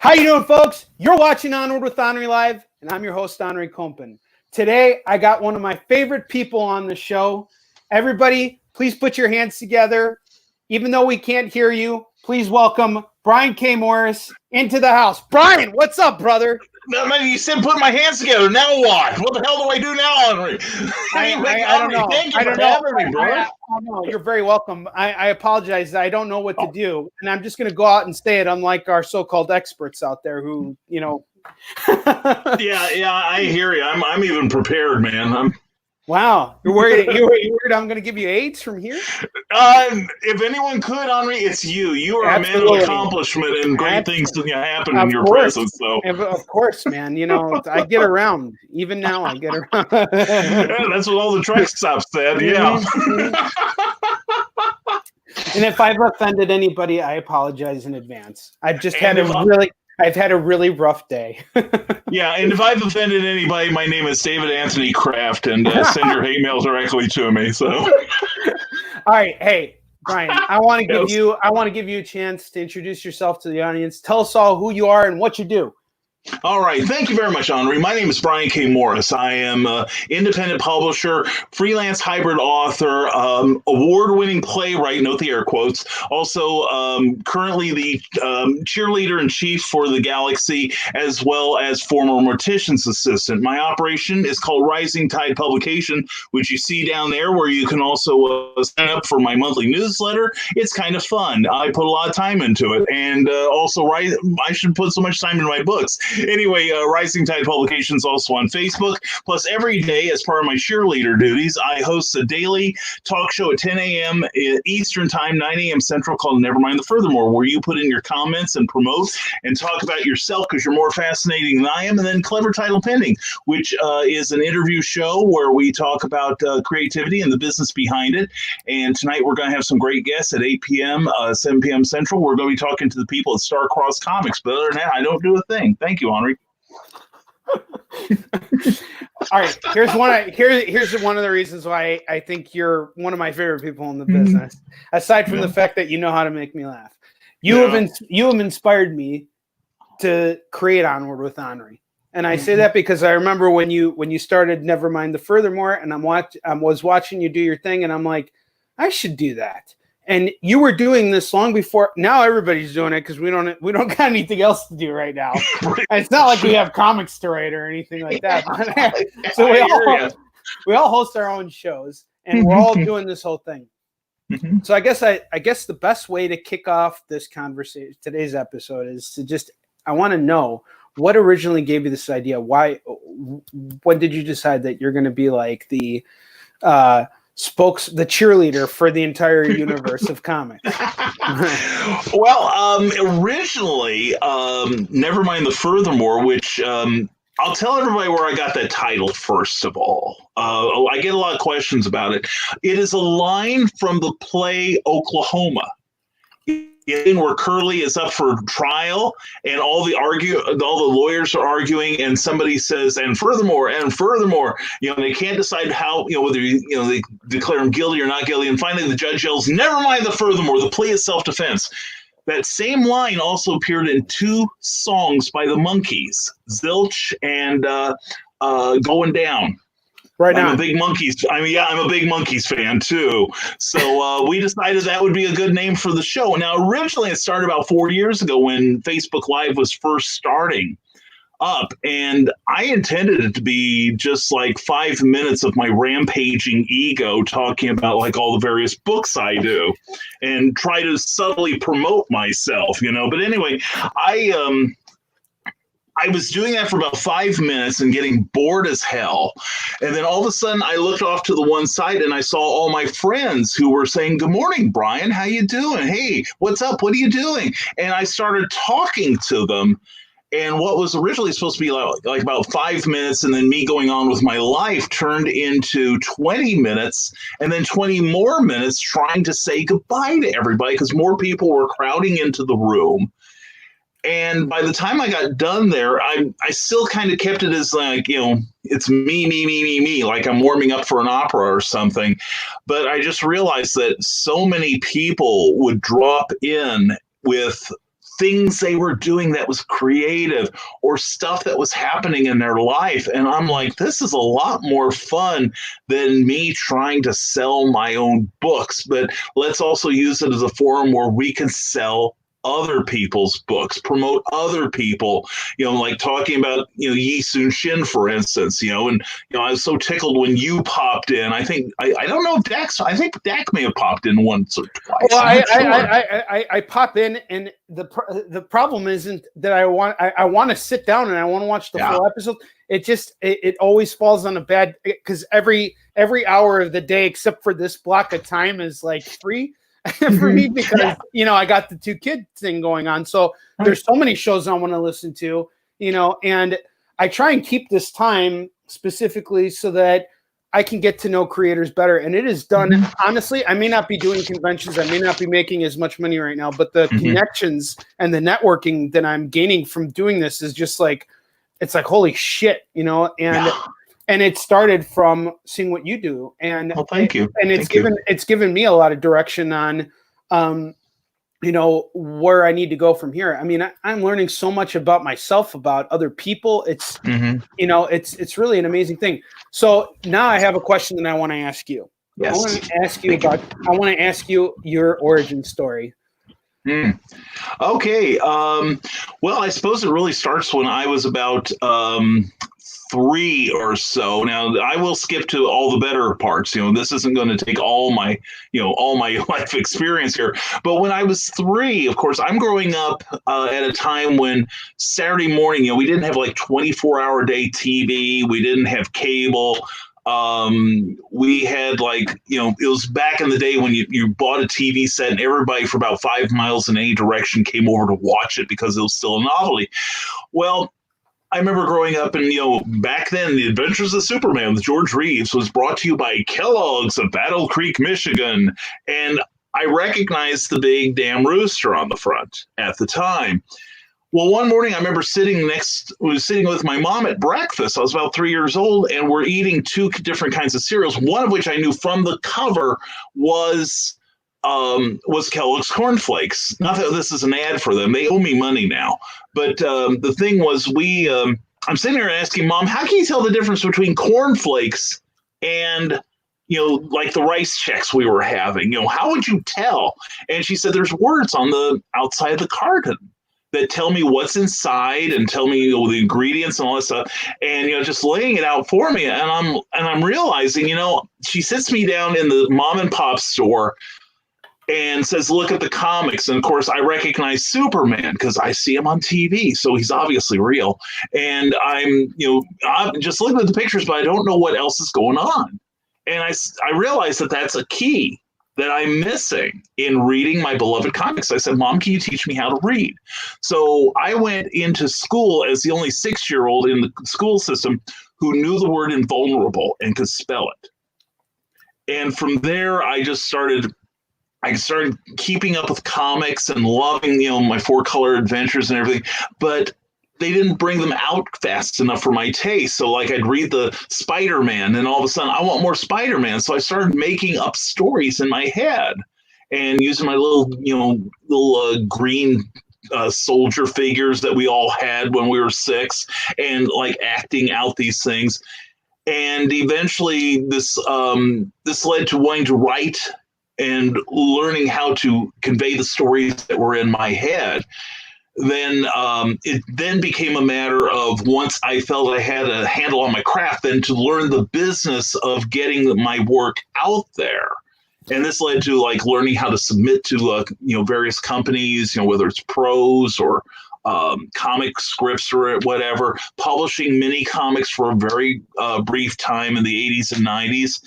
How you doing, folks? You're watching Onward with Onrie Live, and I'm your host, Onrie Kompen. Today, I got one of my favorite people on the show. Everybody, please put your hands together. Even though we can't hear you, please welcome Brian K. Morris into the house. Brian, what's up, brother? No, man, you said put my hands together. Now what? What the hell do I do now, Onrie? I don't know. Thank you for having me, bro. I don't know. You're very welcome. I apologize. I don't know what to do. And I'm just going to go out and say it, unlike our so-called experts out there who, you know. yeah, I hear you. I'm even prepared, man. Wow. You're worried I'm going to give you AIDS from here? If anyone could, Onrie, it's you. You are Absolutely. A man of accomplishment and great things to happen in your presence. So, of course, man. You know, I get around. Even now, I get around. Yeah, that's what all the truck stops said. Yeah. And if I've offended anybody, I apologize in advance. I've had a really rough day. Yeah, and if I've offended anybody, my name is David Anthony Kraft, and send your hate mail directly to me. So, all right, hey Brian, I want to give you a chance to introduce yourself to the audience. Tell us all who you are and what you do. All right. Thank you very much, Onrie. My name is Brian K. Morris. I am an independent publisher, freelance hybrid author, award-winning playwright, note the air quotes, also currently the cheerleader-in-chief for the Galaxy, as well as former morticians assistant. My operation is called Rising Tide Publication, which you see down there, where you can also sign up for my monthly newsletter. It's kind of fun. I put a lot of time into it. And also, I should put so much time in my books. Anyway, Rising Tide Publications also on Facebook. Plus, every day, as part of my cheerleader duties, I host a daily talk show at 10 a.m. Eastern Time, 9 a.m. Central, called Nevermind the Furthermore, where you put in your comments and promote and talk about yourself because you're more fascinating than I am. And then Clever Title Pending, which is an interview show where we talk about creativity and the business behind it. And tonight, we're going to have some great guests at 8 p.m., 7 p.m. Central. We're going to be talking to the people at Star-Crossed Comics. But other than that, I don't do a thing. Thank you, Onrie. All right, here's one of the reasons why I think you're one of my favorite people in the business. Aside from the fact that you know how to make me laugh, you have inspired me to create Onward with Onrie. And I say that because I remember when you started Nevermind the Furthermore, and I was watching you do your thing, and I'm like, I should do that. And you were doing this long before. Now everybody's doing it because we don't got anything else to do right now. And it's not like we have comics to write or anything like that. So we all host our own shows, and we're all doing this whole thing. So I guess the best way to kick off this conversation, today's episode, is to I want to know what originally gave you this idea. When did you decide that you're going to be like the cheerleader for the entire universe of comics? Well, originally, Nevermind the Furthermore, which I'll tell everybody where I got that title first of all. I get a lot of questions about it. It is a line from the play Oklahoma, where Curly is up for trial, and all the lawyers are arguing, and somebody says, and furthermore, they can't decide how, whether they declare him guilty or not guilty, and finally the judge yells, "Never mind the furthermore, the plea is self-defense." That same line also appeared in two songs by the Monkees, Zilch and Going Down. Right now, I'm a big Monkees fan too. So we decided that would be a good name for the show. Now, originally it started about 4 years ago when Facebook Live was first starting up, and I intended it to be just like 5 minutes of my rampaging ego talking about like all the various books I do and try to subtly promote myself, But anyway, I was doing that for about 5 minutes and getting bored as hell. And then all of a sudden I looked off to the one side and I saw all my friends who were saying, "Good morning, Brian. How you doing? Hey, what's up? What are you doing?" And I started talking to them. And what was originally supposed to be like about 5 minutes and then me going on with my life turned into 20 minutes and then 20 more minutes trying to say goodbye to everybody because more people were crowding into the room. And by the time I got done there, I still kind of kept it as like, it's me, like I'm warming up for an opera or something. But I just realized that so many people would drop in with things they were doing that was creative or stuff that was happening in their life. And I'm like, this is a lot more fun than me trying to sell my own books. But let's also use it as a forum where we can sell other people's books, promote other people, like talking about, Yi Sun Shin, for instance, and, I was so tickled when you popped in. I think, I don't know if I think Dak may have popped in once or twice. Well, I pop in, and the problem isn't that I want to sit down and I want to watch the full episode. It always falls on a bad, because every hour of the day, except for this block of time, is like free for me, because I got the 2 kid thing going on. So there's so many shows I want to listen to, and I try and keep this time specifically so that I can get to know creators better. And it is done. Honestly, I may not be doing conventions. I may not be making as much money right now, but the connections and the networking that I'm gaining from doing this is just like, it's like, holy shit, and it started from seeing what you do. And thank you. And it's given me a lot of direction on, where I need to go from here. I mean, I'm learning so much about myself, about other people. It's, it's really an amazing thing. So now I have a question that I want to ask you. Yes. I want to ask you your origin story. Okay. Well, I suppose it really starts when I was about 3 or so. Now, I will skip to all the better parts. This isn't going to take all my life experience here. But when I was 3, of course, I'm growing up at a time when Saturday morning, we didn't have like 24-hour-a-day TV. We didn't have cable. We had it was back in the day when you bought a TV set and everybody for about 5 miles in any direction came over to watch it because it was still a novelty. Well, I remember growing up and, back then, The Adventures of Superman with George Reeves was brought to you by Kellogg's of Battle Creek, Michigan. And I recognized the big damn rooster on the front at the time. Well, one morning I remember sitting with my mom at breakfast. I was about 3 years old, and we're eating 2 different kinds of cereals, one of which I knew from the cover was Kellogg's Corn Flakes. Not that this is an ad for them. They owe me money now. But the thing was, I'm sitting there asking Mom, how can you tell the difference between Corn Flakes and, like the rice checks we were having? How would you tell? And she said, there's words on the outside of the carton that tell me what's inside and tell me the ingredients and all that stuff, and just laying it out for me. And I'm realizing, she sits me down in the mom and pop store and says, look at the comics. And of course, I recognize Superman because I see him on TV. So he's obviously real. And I'm just looking at the pictures, but I don't know what else is going on. And I realized that that's a key that I'm missing in reading my beloved comics. I said, Mom, can you teach me how to read? So I went into school as the only 6-year-old in the school system who knew the word invulnerable and could spell it. And from there, I started keeping up with comics and loving, my 4-color adventures and everything, but they didn't bring them out fast enough for my taste. So I'd read the Spider-Man and all of a sudden I want more Spider-Man. So I started making up stories in my head and using my little green soldier figures that we all had when we were 6 and acting out these things. And eventually this led to wanting to write and learning how to convey the stories that were in my head. Then it then became a matter of, once I felt I had a handle on my craft, then to learn the business of getting my work out there. And this led to learning how to submit to various companies, whether it's prose or comic scripts or whatever, publishing mini comics for a very brief time in the 80s and 90s.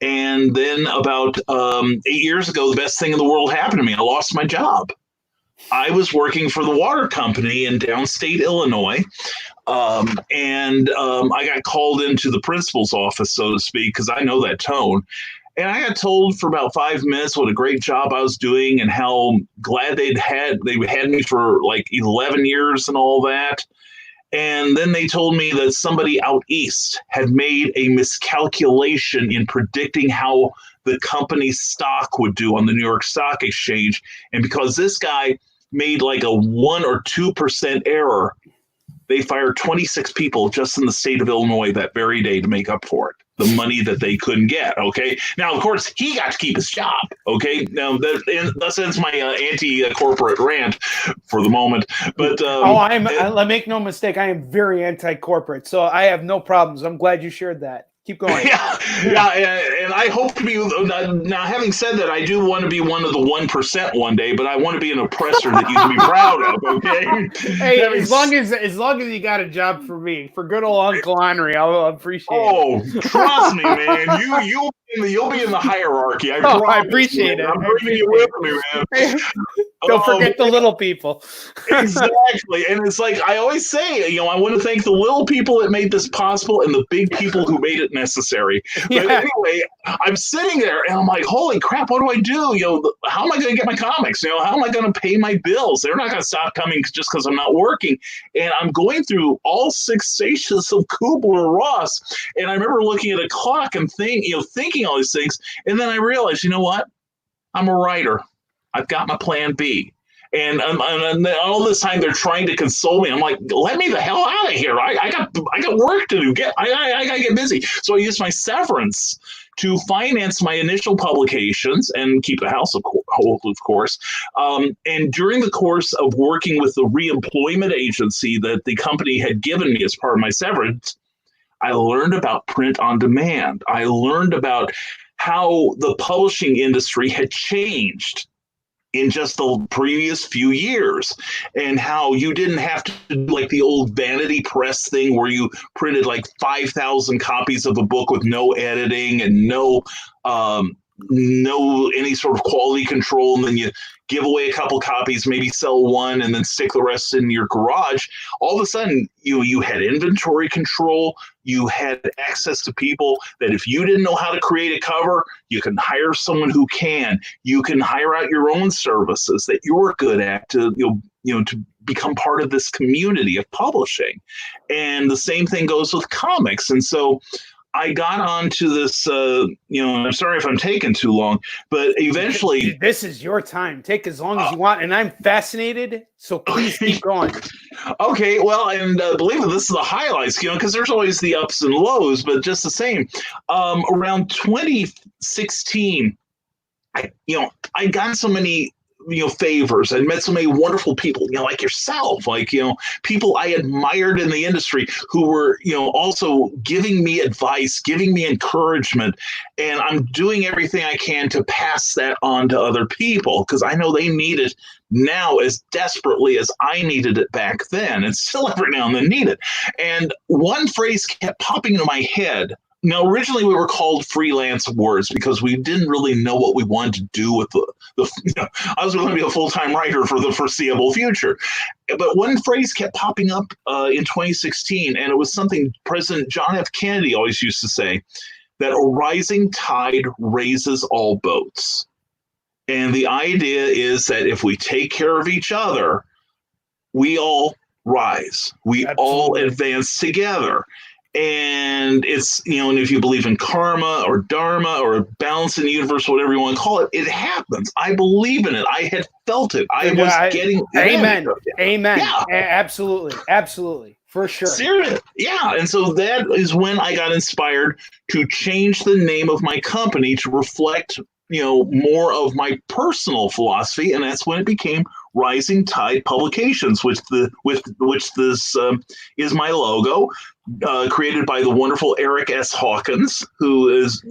And then about 8 years ago, the best thing in the world happened to me. I lost my job. I was working for the water company in downstate Illinois, and I got called into the principal's office, so to speak, because I know that tone. And I got told for about 5 minutes what a great job I was doing and how glad they had me for 11 years and all that. And then they told me that somebody out east had made a miscalculation in predicting how the company's stock would do on the New York Stock Exchange. And because this guy made like a 1 or 2% error, they fired 26 people just in the state of Illinois that very day to make up for it. The money that they couldn't get. Okay. Now, of course, he got to keep his job. Okay. Now, that ends my anti-corporate rant for the moment. But I make no mistake. I am very anti-corporate, so I have no problems. I'm glad you shared that. Keep going. And I hope to be. Now, having said that, I do want to be one of the 1% one day, but I want to be an oppressor that you can be proud of. Okay. Hey, as long as you got a job for me, for good old Uncle Onrie, I'll appreciate it. Oh, trust me, man. You'll be in the hierarchy. I appreciate it. I'm bringing you with me, man. Don't forget the little people. Exactly. And it's like I always say, I want to thank the little people that made this possible and the big people who made it necessary. Yeah. But anyway, I'm sitting there and I'm like, holy crap, what do I do? How am I going to get my comics? How am I going to pay my bills? They're not going to stop coming just because I'm not working. And I'm going through all 6 stations of Kubler-Ross. And I remember looking at a clock and thinking all these things. And then I realized, you know what? I'm a writer. I've got my plan B. And all this time they're trying to console me. I'm like, let me the hell out of here. I got work to do. I got to get busy. So I used my severance to finance my initial publications and keep the house whole, of course. And during the course of working with the reemployment agency that the company had given me as part of my severance, I learned about print on demand. I learned about how the publishing industry had changed in just the previous few years, and how you didn't have to do like the old vanity press thing where you printed like 5,000 copies of a book with no editing and no any sort of quality control, and then you give away a couple copies, maybe sell one, and then stick the rest in your garage. All of a sudden, you had inventory control. You had access to people that if you didn't know how to create a cover, you can hire someone who can. You can hire out your own services that you're good at to to become part of this community of publishing. And the same thing goes with comics. And so I got onto this, I'm sorry if I'm taking too long, but eventually... This is your time. Take as long as you want, and I'm fascinated, so please keep going. Okay, well, and believe it, this is the highlights, because there's always the ups and lows, but just the same. Around 2016, I got so many favors. I met so many wonderful people, like yourself, people I admired in the industry who were, also giving me advice, giving me encouragement. And I'm doing everything I can to pass that on to other people because I know they need it now as desperately as I needed it back then, and still every now and then need it. And one phrase kept popping into my head. Now, originally we were called freelance words because we didn't really know what we wanted to do with I was going to be a full-time writer for the foreseeable future. But one phrase kept popping up in 2016, and it was something President John F. Kennedy always used to say, that a rising tide raises all boats. And the idea is that if we take care of each other, we all rise. We all advance together. And it's, and if you believe in karma or dharma or balance in the universe, whatever you want to call it, it happens. I believe in it. I had felt it. I was getting Amen. Amen. Yeah. Absolutely. For sure. Seriously. Yeah. And so that is when I got inspired to change the name of my company to reflect, more of my personal philosophy. And that's when it became Rising Tide Publications, which this is my logo, created by the wonderful Eric S. Hawkins, who is,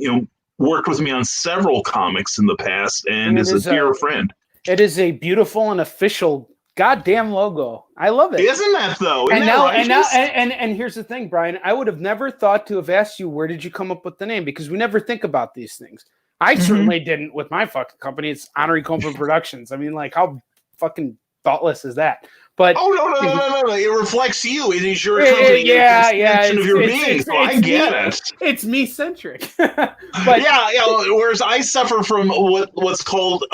worked with me on several comics in the past and is a dear friend. It is a beautiful and official goddamn logo. I love it. Isn't that though? And here's the thing, Brian. I would have never thought to have asked you, where did you come up with the name? Because we never think about these things. I certainly didn't with my fucking company. It's Onrie Productions. I mean, like, how fucking thoughtless is that? But no. It reflects you. It is your company. Yeah. Of your being. So I get it. It's me centric. But whereas I suffer from what's called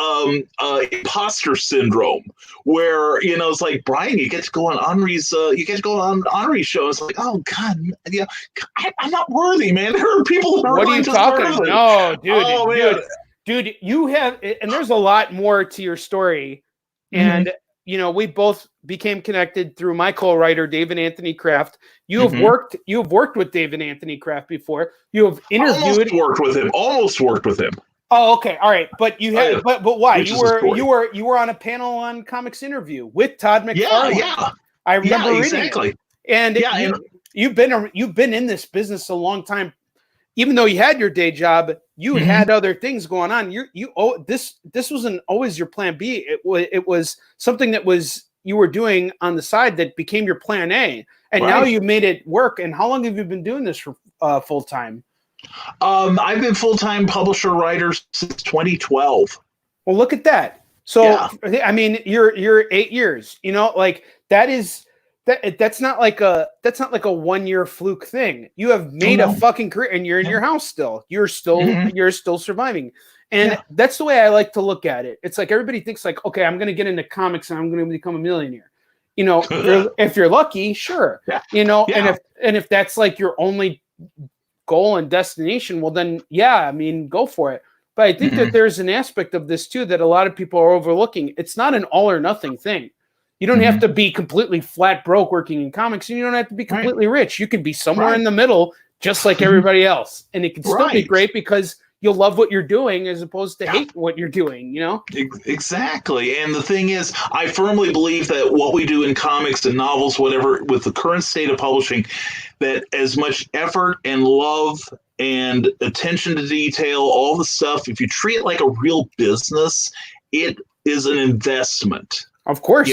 Imposter Syndrome, where it's like, Brian, you get to go on Onrie's show. It's like, oh God, I'm not worthy, man. There are people who are what are you talking about? No, dude, you have, and there's a lot more to your story. And we both became connected through my co-writer, David Anthony Kraft. You have worked with David Anthony Kraft before. You have interviewed. Almost worked with him. Oh, okay. All right. But you had, but why? Which you were on a panel on Comics Interview with Todd McFarlane. Yeah. I remember reading it. And you've been in this business a long time. Even though you had your day job, you had other things going on. This wasn't always your plan B. It was something that you were doing on the side that became your plan A, and now you made it work. And how long have you been doing this for full time? I've been full-time publisher writer since 2012. Well, look at that. So I mean, you're 8 years. Like that is. That's not like a 1 year fluke thing. You have made a fucking career, and you're in your house still. You're still surviving, and that's the way I like to look at it. It's like everybody thinks like, okay, I'm going to get into comics and I'm going to become a millionaire. If you're lucky, sure. And if that's like your only goal and destination, well then, I mean, go for it. But I think that there's an aspect of this too that a lot of people are overlooking. It's not an all or nothing thing. You don't have to be completely flat broke working in comics, and you don't have to be completely rich. You can be somewhere in the middle, just like everybody else. And it can still be great because you'll love what you're doing as opposed to hate what you're doing, Exactly. And the thing is, I firmly believe that what we do in comics and novels, whatever, with the current state of publishing, that as much effort and love and attention to detail, all the stuff, if you treat it like a real business, it is an investment. Of course.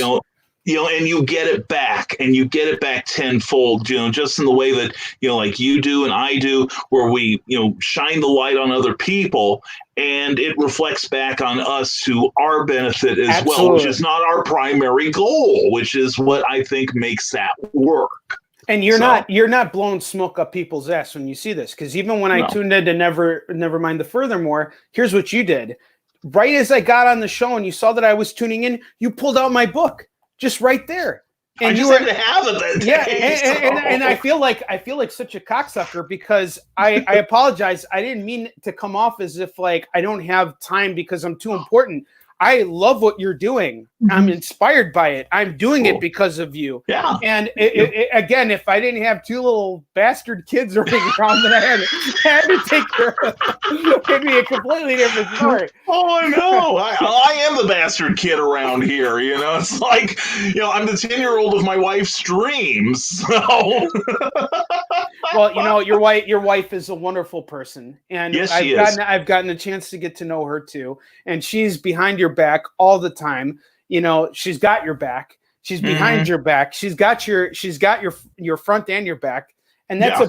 And you get it back, and you get it back tenfold, just in the way that, like you do and I do, where we, shine the light on other people, and it reflects back on us to our benefit as well, which is not our primary goal, which is what I think makes that work. And you're not blowing smoke up people's ass when you see this, because even when I tuned in to Nevermind the Furthermore, here's what you did. Right as I got on the show and you saw that I was tuning in, you pulled out my book. Just right there, and I just had to have it that day. And I feel like such a cocksucker because I apologize. I didn't mean to come off as if like I don't have time because I'm too important. I love what you're doing. I'm inspired by it. I'm doing it because of you. Yeah. And again, if I didn't have two little bastard kids running around that I had to take care of, it'd be a completely different story. Oh, I know. I am the bastard kid around here. It's like, I'm the 10-year-old of my wife's dreams. So. Well, your wife is a wonderful person, and yes, she is. I've gotten a chance to get to know her too, and she's behind your back all the time. She's got your back. She's behind your back. She's got your front and your back, and that's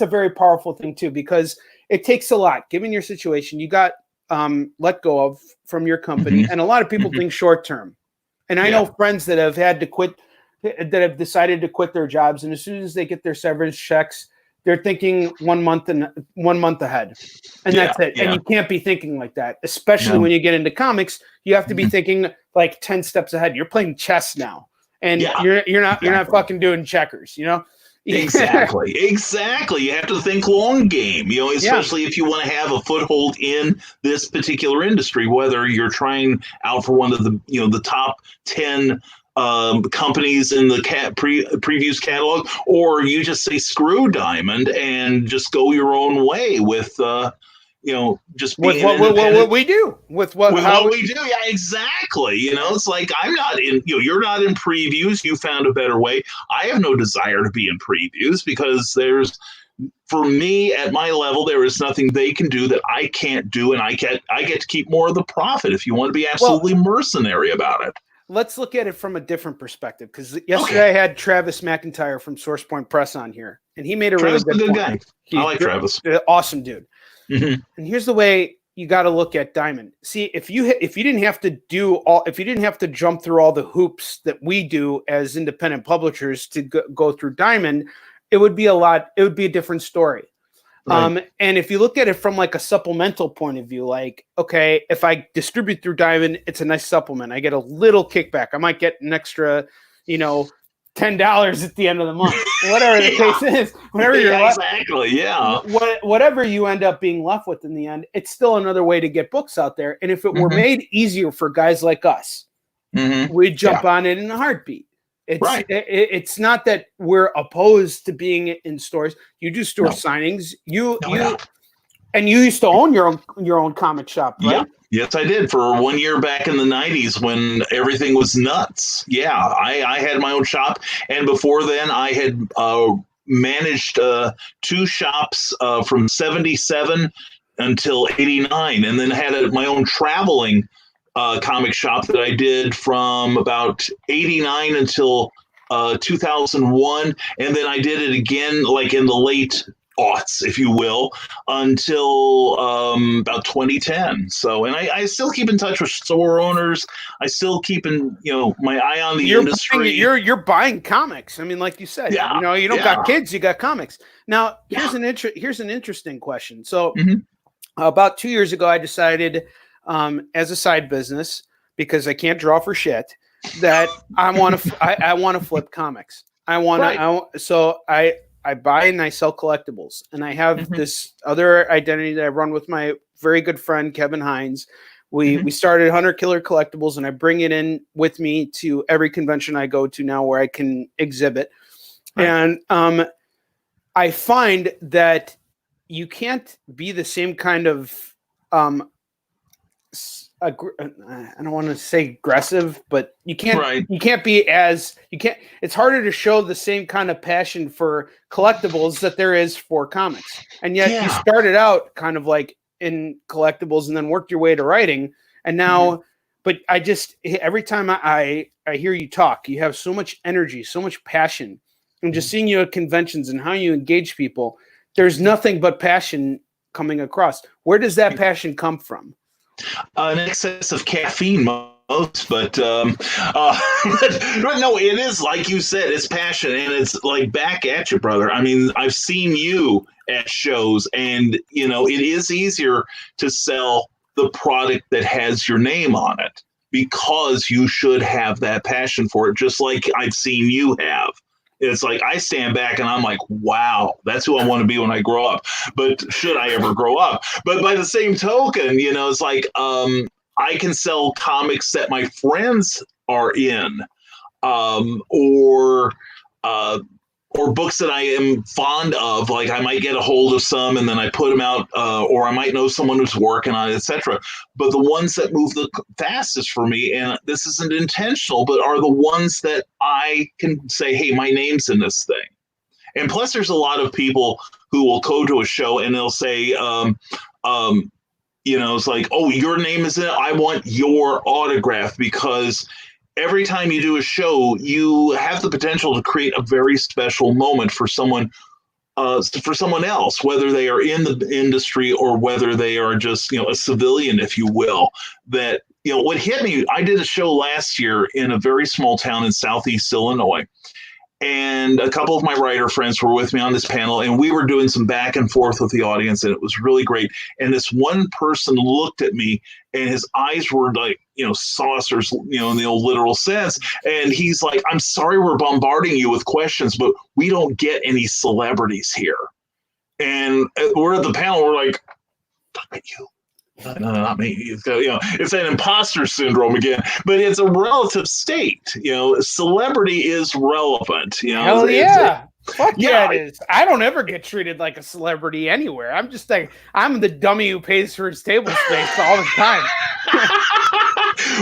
a very powerful thing too, because it takes a lot. Given your situation, you got let go of from your company, and a lot of people think short term. And I know friends that have had to quit, that have decided to quit their jobs, and as soon as they get their severance checks, they're thinking 1 month ahead, and that's it. And you can't be thinking like that, especially when you get into comics. You have to be thinking like 10 steps ahead. You're playing chess now, and you're not fucking doing checkers. Exactly. You have to think long game. Especially if you want to have a foothold in this particular industry, whether you're trying out for one of the the top 10 companies in the previews catalog, or you just say screw Diamond and just go your own way with just being what we do with what we do. Yeah, exactly. It's like I'm not in. You're not in previews. You found a better way. I have no desire to be in previews because for me at my level, there is nothing they can do that I can't do, and I get to keep more of the profit. If you want to be absolutely mercenary about it. Let's look at it from a different perspective, because yesterday I had Travis McIntyre from Source Point Press on here, and he made a really good point. Guy. I like Travis. Awesome dude. And here's the way you got to look at Diamond. See, if you didn't have to jump through all the hoops that we do as independent publishers to go through Diamond, it would be a different story. Right. And if you look at it from like a supplemental point of view, like, okay, if I distribute through Diamond, it's a nice supplement. I get a little kickback. I might get an extra, $10 at the end of the month, whatever the case is, whatever you end up being left with in the end, it's still another way to get books out there. And if it were made easier for guys like us, we jump on it in a heartbeat. It's not that we're opposed to being in stores. You do store signings. And you used to own your own comic shop, right? Yeah. Yes, I did for 1 year back in the 90s when everything was nuts. Yeah, I had my own shop. And before then, I had managed 2 shops from 77 until 89, and then had my own traveling comic shop that I did from about 89 until 2001. And then I did it again like in the late aughts, if you will, until about 2010. So, and I still keep in touch with store owners. I still keep my eye on the industry. You're buying comics. I mean, like you said, you don't got kids, you got comics. Now, here's an interesting question. So, about 2 years ago, I decided, as a side business, because I can't draw for shit, that I want to flip comics. I buy and I sell collectibles, and I have this other identity that I run with my very good friend, Kevin Hines. We started Hunter Killer Collectibles, and I bring it in with me to every convention I go to now where I can exhibit. Right. And I find that you can't be the same kind of, I don't want to say aggressive, but you can't it's harder to show the same kind of passion for collectibles that there is for comics. And yet you started out kind of like in collectibles and then worked your way to writing. And now, but every time I hear you talk, you have so much energy, so much passion, and just seeing you at conventions and how you engage people, there's nothing but passion coming across. Where does that passion come from? An excess of caffeine most, but no, it is like you said, it's passion, and it's like back at you, brother. I mean, I've seen you at shows, and it is easier to sell the product that has your name on it because you should have that passion for it, just like I've seen you have. It's like I stand back and I'm like, wow, that's who I want to be when I grow up. But should I ever grow up? But by the same token, it's like I can sell comics that my friends are in, or books that I am fond of. Like I might get a hold of some and then I put them out, or I might know someone who's working on it, etc. But the ones that move the fastest for me, and this isn't intentional, but are the ones that I can say, hey, my name's in this thing. And plus there's a lot of people who will go to a show and they'll say, it's like, oh, your name is in it. I want your autograph, because every time you do a show, you have the potential to create a very special moment for someone else, whether they are in the industry or whether they are just, a civilian, if you will. That, what hit me, I did a show last year in a very small town in Southeast Illinois. And a couple of my writer friends were with me on this panel, and we were doing some back and forth with the audience, and it was really great. And this one person looked at me, and his eyes were like, saucers, in the old literal sense. And he's like, I'm sorry we're bombarding you with questions, but we don't get any celebrities here. And we're at the panel, we're like, talk about you. No, not me. It's an imposter syndrome again, but it's a relative state. Celebrity is relevant. Hell yeah. Fuck yeah, it is. I don't ever get treated like a celebrity anywhere. I'm just like, I'm the dummy who pays for his table space all the time.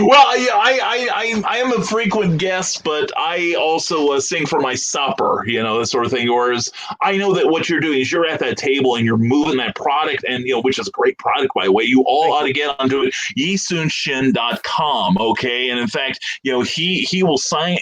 Well, yeah, I am a frequent guest, but I also sing for my supper, this sort of thing. Whereas I know that what you're doing is you're at that table and you're moving that product, and which is a great product, by the way. You all ought to get onto it, yeesoonshin.com, okay? And in fact, he will sign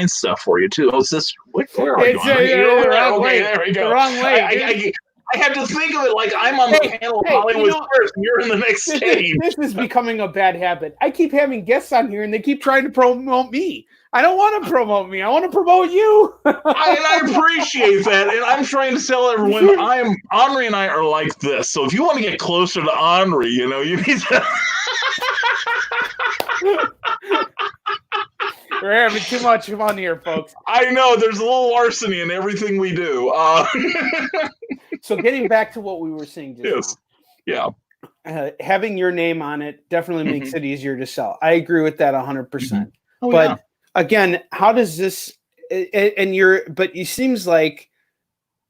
stuff for you too. Oh, is this where are you? There we go. The wrong way. I have to think of it like I'm on the panel of Hollywood first, and you're in the next stage. This is becoming a bad habit. I keep having guests on here, and they keep trying to promote me. I don't want to promote me. I want to promote you. I appreciate that, and I'm trying to tell everyone Onrie and I are like this. So if you want to get closer to Onrie, you need to. We're having too much fun here, folks. I know there's a little larceny in everything we do. So getting back to what we were saying just now. Yeah. Having your name on it definitely makes it easier to sell. I agree with that 100%. But again, how does this? And it seems like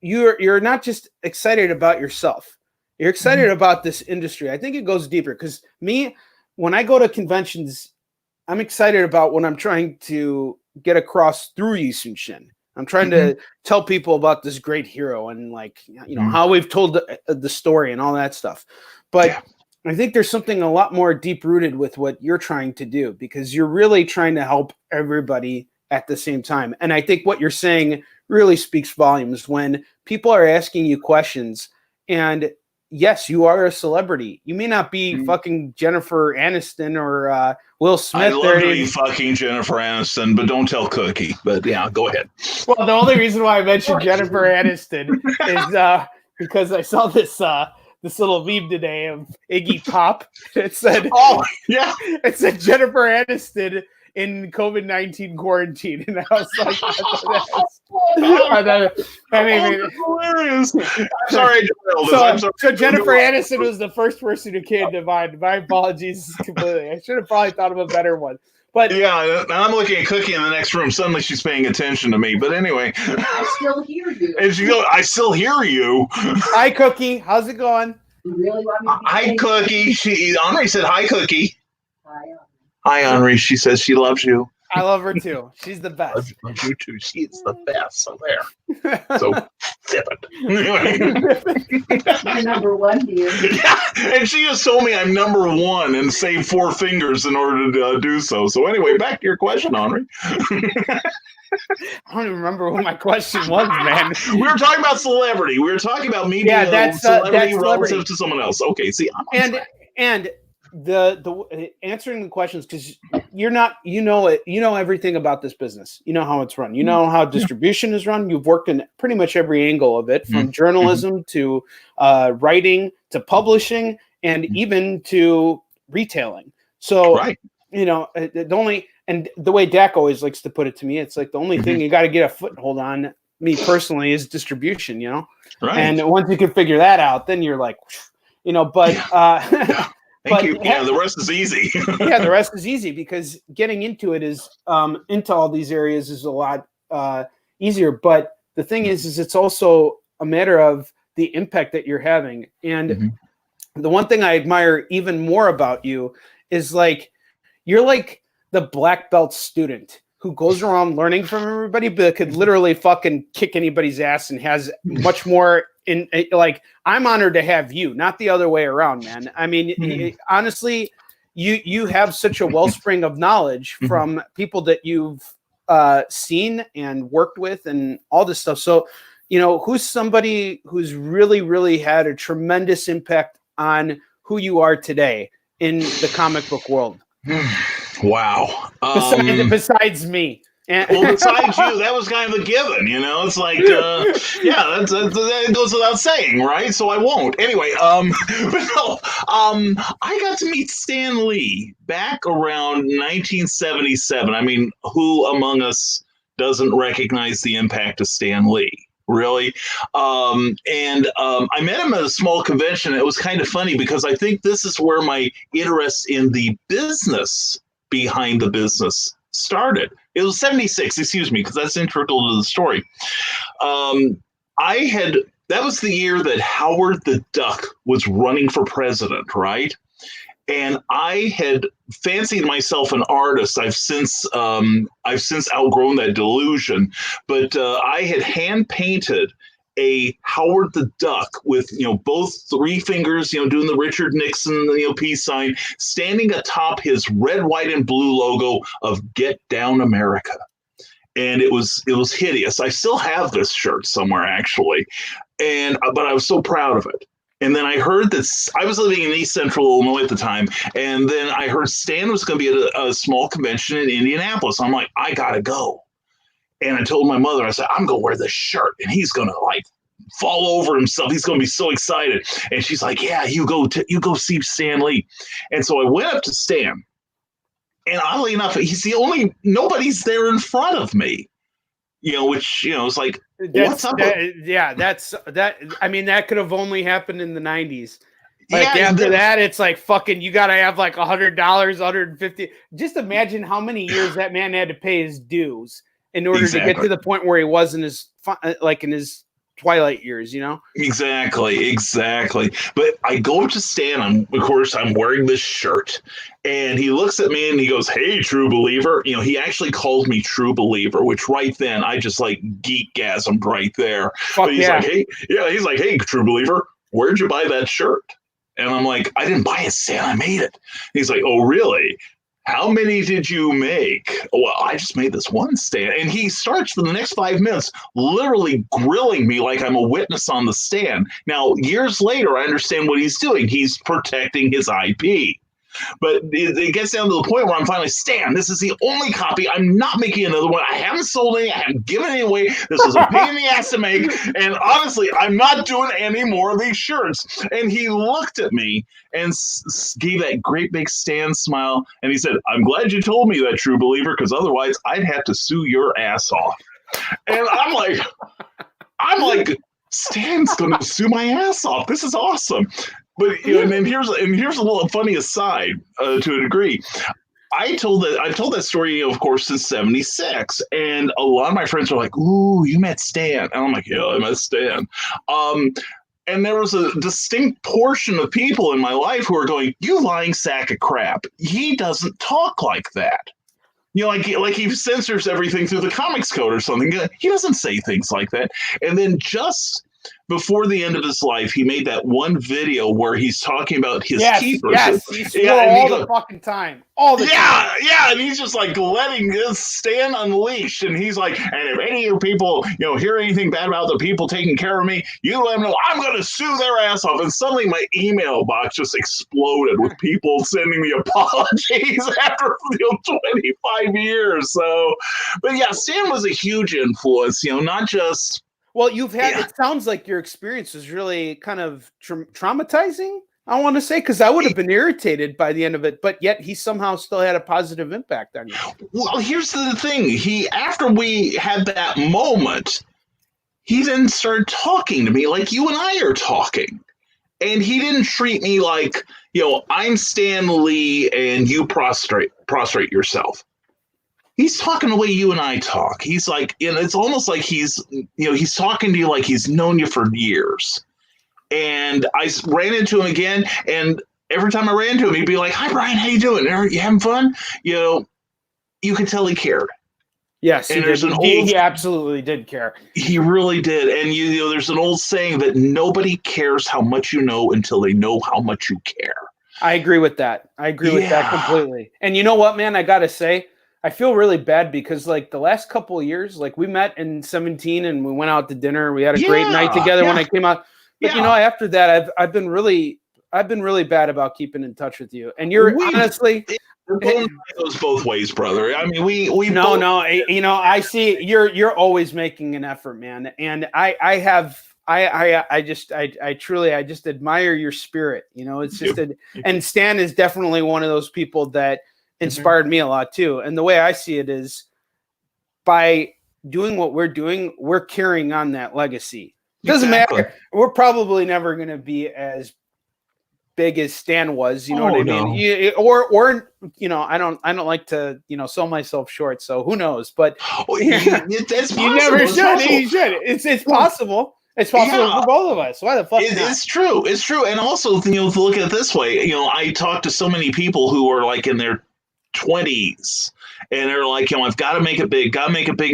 you're not just excited about yourself. You're excited about this industry. I think it goes deeper because when I go to conventions, I'm excited about what I'm trying to get across through Yi Sun-shin. I'm trying to tell people about this great hero and how we've told the story and all that stuff. But I think there's something a lot more deep rooted with what you're trying to do, because you're really trying to help everybody at the same time. And I think what you're saying really speaks volumes when people are asking you questions. And yes, you are a celebrity. You may not be fucking Jennifer Aniston or Will Smith. I love to be fucking Jennifer Aniston, but don't tell Cookie. But yeah, go ahead. Well, the only reason why I mentioned Jennifer Aniston is because I saw this little meme today of Iggy Pop. It said, it said Jennifer Aniston in COVID-19 quarantine, and I was like, hilarious. I'm sorry. So Jennifer Aniston was the first person who came to mind. My apologies completely. I should have probably thought of a better one. But yeah, I'm looking at Cookie in the next room. Suddenly she's paying attention to me. But anyway, I still hear you. And she goes, I still hear you. Hi, Cookie. How's it going? You really want me to hi, Cookie. Onrie said hi, Cookie. Hi, Onrie. Hi, Onrie. She says she loves you. I love her too. She's the best. I love you too. She's the best. So there. So zip it. My number one, dear. Yeah, and she just told me I'm number one and saved 4 fingers in order to do so. So anyway, back to your question, Onrie. I don't even remember what my question was, man. We were talking about celebrity. We were talking about me being a celebrity relative to someone else. Okay, see, and the answering the questions, because you know everything about this business. You know how it's run. You know how distribution is run. You've worked in pretty much every angle of it, from journalism to writing to publishing and even to retailing. So and the way Dak always likes to put it to me, it's like the only thing you got to get a foothold on, me personally, is distribution, Right. And once you can figure that out, then you're like, Thank you. Yeah, the rest is easy. Yeah, the rest is easy, because getting into it is into all these areas is a lot easier. But the thing is it's also a matter of the impact that you're having. And the one thing I admire even more about you is you're like the black belt student who goes around learning from everybody, but could literally fucking kick anybody's ass and has much more I'm honored to have you, not the other way around, man. I mean, honestly, you have such a wellspring of knowledge from people that you've seen and worked with and all this stuff. So, who's somebody who's really, really had a tremendous impact on who you are today in the comic book world? Wow. Besides me. Well, besides you, that was kind of a given, It's like, that goes without saying, right? So I won't. Anyway, but no, I got to meet Stan Lee back around 1977. I mean, who among us doesn't recognize the impact of Stan Lee? Really? I met him at a small convention. It was kind of funny because I think this is where my interest in the business behind the business started. It was 76, excuse me, because that's integral to the story. That was the year that Howard the Duck was running for president, right? And I had fancied myself an artist. I've since outgrown that delusion, but I had hand painted a Howard the Duck with both 3 fingers, doing the Richard Nixon peace sign, standing atop his red, white, and blue logo of "Get Down America," and it was hideous. I still have this shirt somewhere, actually, but I was so proud of it. And then I heard that I was living in East Central Illinois at the time, and then I heard Stan was going to be at a small convention in Indianapolis. I'm like, I gotta go. And I told my mother, I said, I'm going to wear this shirt and he's going to fall over himself. He's going to be so excited. And she's like, yeah, you go see Stan Lee. And so I went up to Stan, and oddly enough, nobody's there in front of me, which, it's like, what's up? That could have only happened in the 90s. Like Yeah, after that, it's like fucking. You gotta have like $100, $150. Just imagine how many years that man had to pay his dues in order to get to the point where he was in his in his twilight years. You know. Exactly. But I go up to Stan. Of course, I'm wearing this shirt, and he looks at me and he goes, "Hey, true believer." You know, he actually calls me true believer, which right then I just like geekgasmed right there. Fuck But he's yeah. like, "Hey, yeah." He's like, "Hey, true believer, where'd you buy that shirt?" And I'm like, "I didn't buy it, Stan. I made it." He's like, "Oh, really? How many did you make?" "Well, I just made this one, Stan." And he starts for the next 5 minutes literally grilling me like I'm a witness on the stand. Now, years later, I understand what he's doing. He's protecting his IP. But it gets down to the point where I'm finally, "Stan, this is the only copy. I'm not making another one. I haven't sold any. I haven't given any away. This was a pain in the ass to make. And honestly, I'm not doing any more of these shirts." And he looked at me and gave that great big Stan smile. And he said, "I'm glad you told me that, true believer, because otherwise I'd have to sue your ass off." And I'm like, Stan's going to sue my ass off. This is awesome. But and here's a little funny aside to a degree. I've told that story, of course, since '76, and a lot of my friends are like, "Ooh, you met Stan," and I'm like, "Yeah, I met Stan." And there was a distinct portion of people in my life who are going, "You lying sack of crap. He doesn't talk like that." You know, like he censors everything through the comics code or something. He doesn't say things like that. And then just before the end of his life, he made that one video where he's talking about his keepers. Yes, he swore all the fucking time. All the time. Yeah, and he's just like letting this Stan unleashed, and he's like, "And if any of you people, hear anything bad about the people taking care of me, you let them know I'm going to sue their ass off." And suddenly my email box just exploded with people sending me apologies after 25 years. So, but yeah, Stan was a huge influence. Not just. Well, you've had. It sounds like your experience was really kind of traumatizing. I want to say, because I would have been irritated by the end of it, but yet he somehow still had a positive impact on you. Well, here's the thing. After we had that moment, he then started talking to me like you and I are talking. And he didn't treat me like, I'm Stan Lee and you prostrate yourself. He's talking the way you and I talk. He's like, it's almost like he's talking to you like he's known you for years. And I ran into him again, and every time I ran into him, he'd be like, "Hi, Brian, how you doing? Are you having fun?" You could tell he cared. Yes, and he absolutely did care. He really did. And there's an old saying that nobody cares how much you know until they know how much you care. I agree with that. With that completely. And you know what, man? I gotta say, I feel really bad because like the last couple of years, like we met in 2017 and we went out to dinner. We had a great night together when I came out. But after that, I've been really bad about keeping in touch with you. And you're honestly, it goes both ways, brother. I mean, we I see you're always making an effort, man. And I truly admire your spirit. It's just and Stan is definitely one of those people that inspired me a lot too. And the way I see it is by doing what we're doing, we're carrying on that legacy. Doesn't matter. We're probably never going to be as big as Stan was, what I mean? Or I don't like to, sell myself short. So who knows? But it's you never should. You should. It's possible. It's possible for both of us. Why the fuck not? It's true. It's true. And also, to look at it this way, I talk to so many people who are like in their 20s and they're like, I've got to make it big,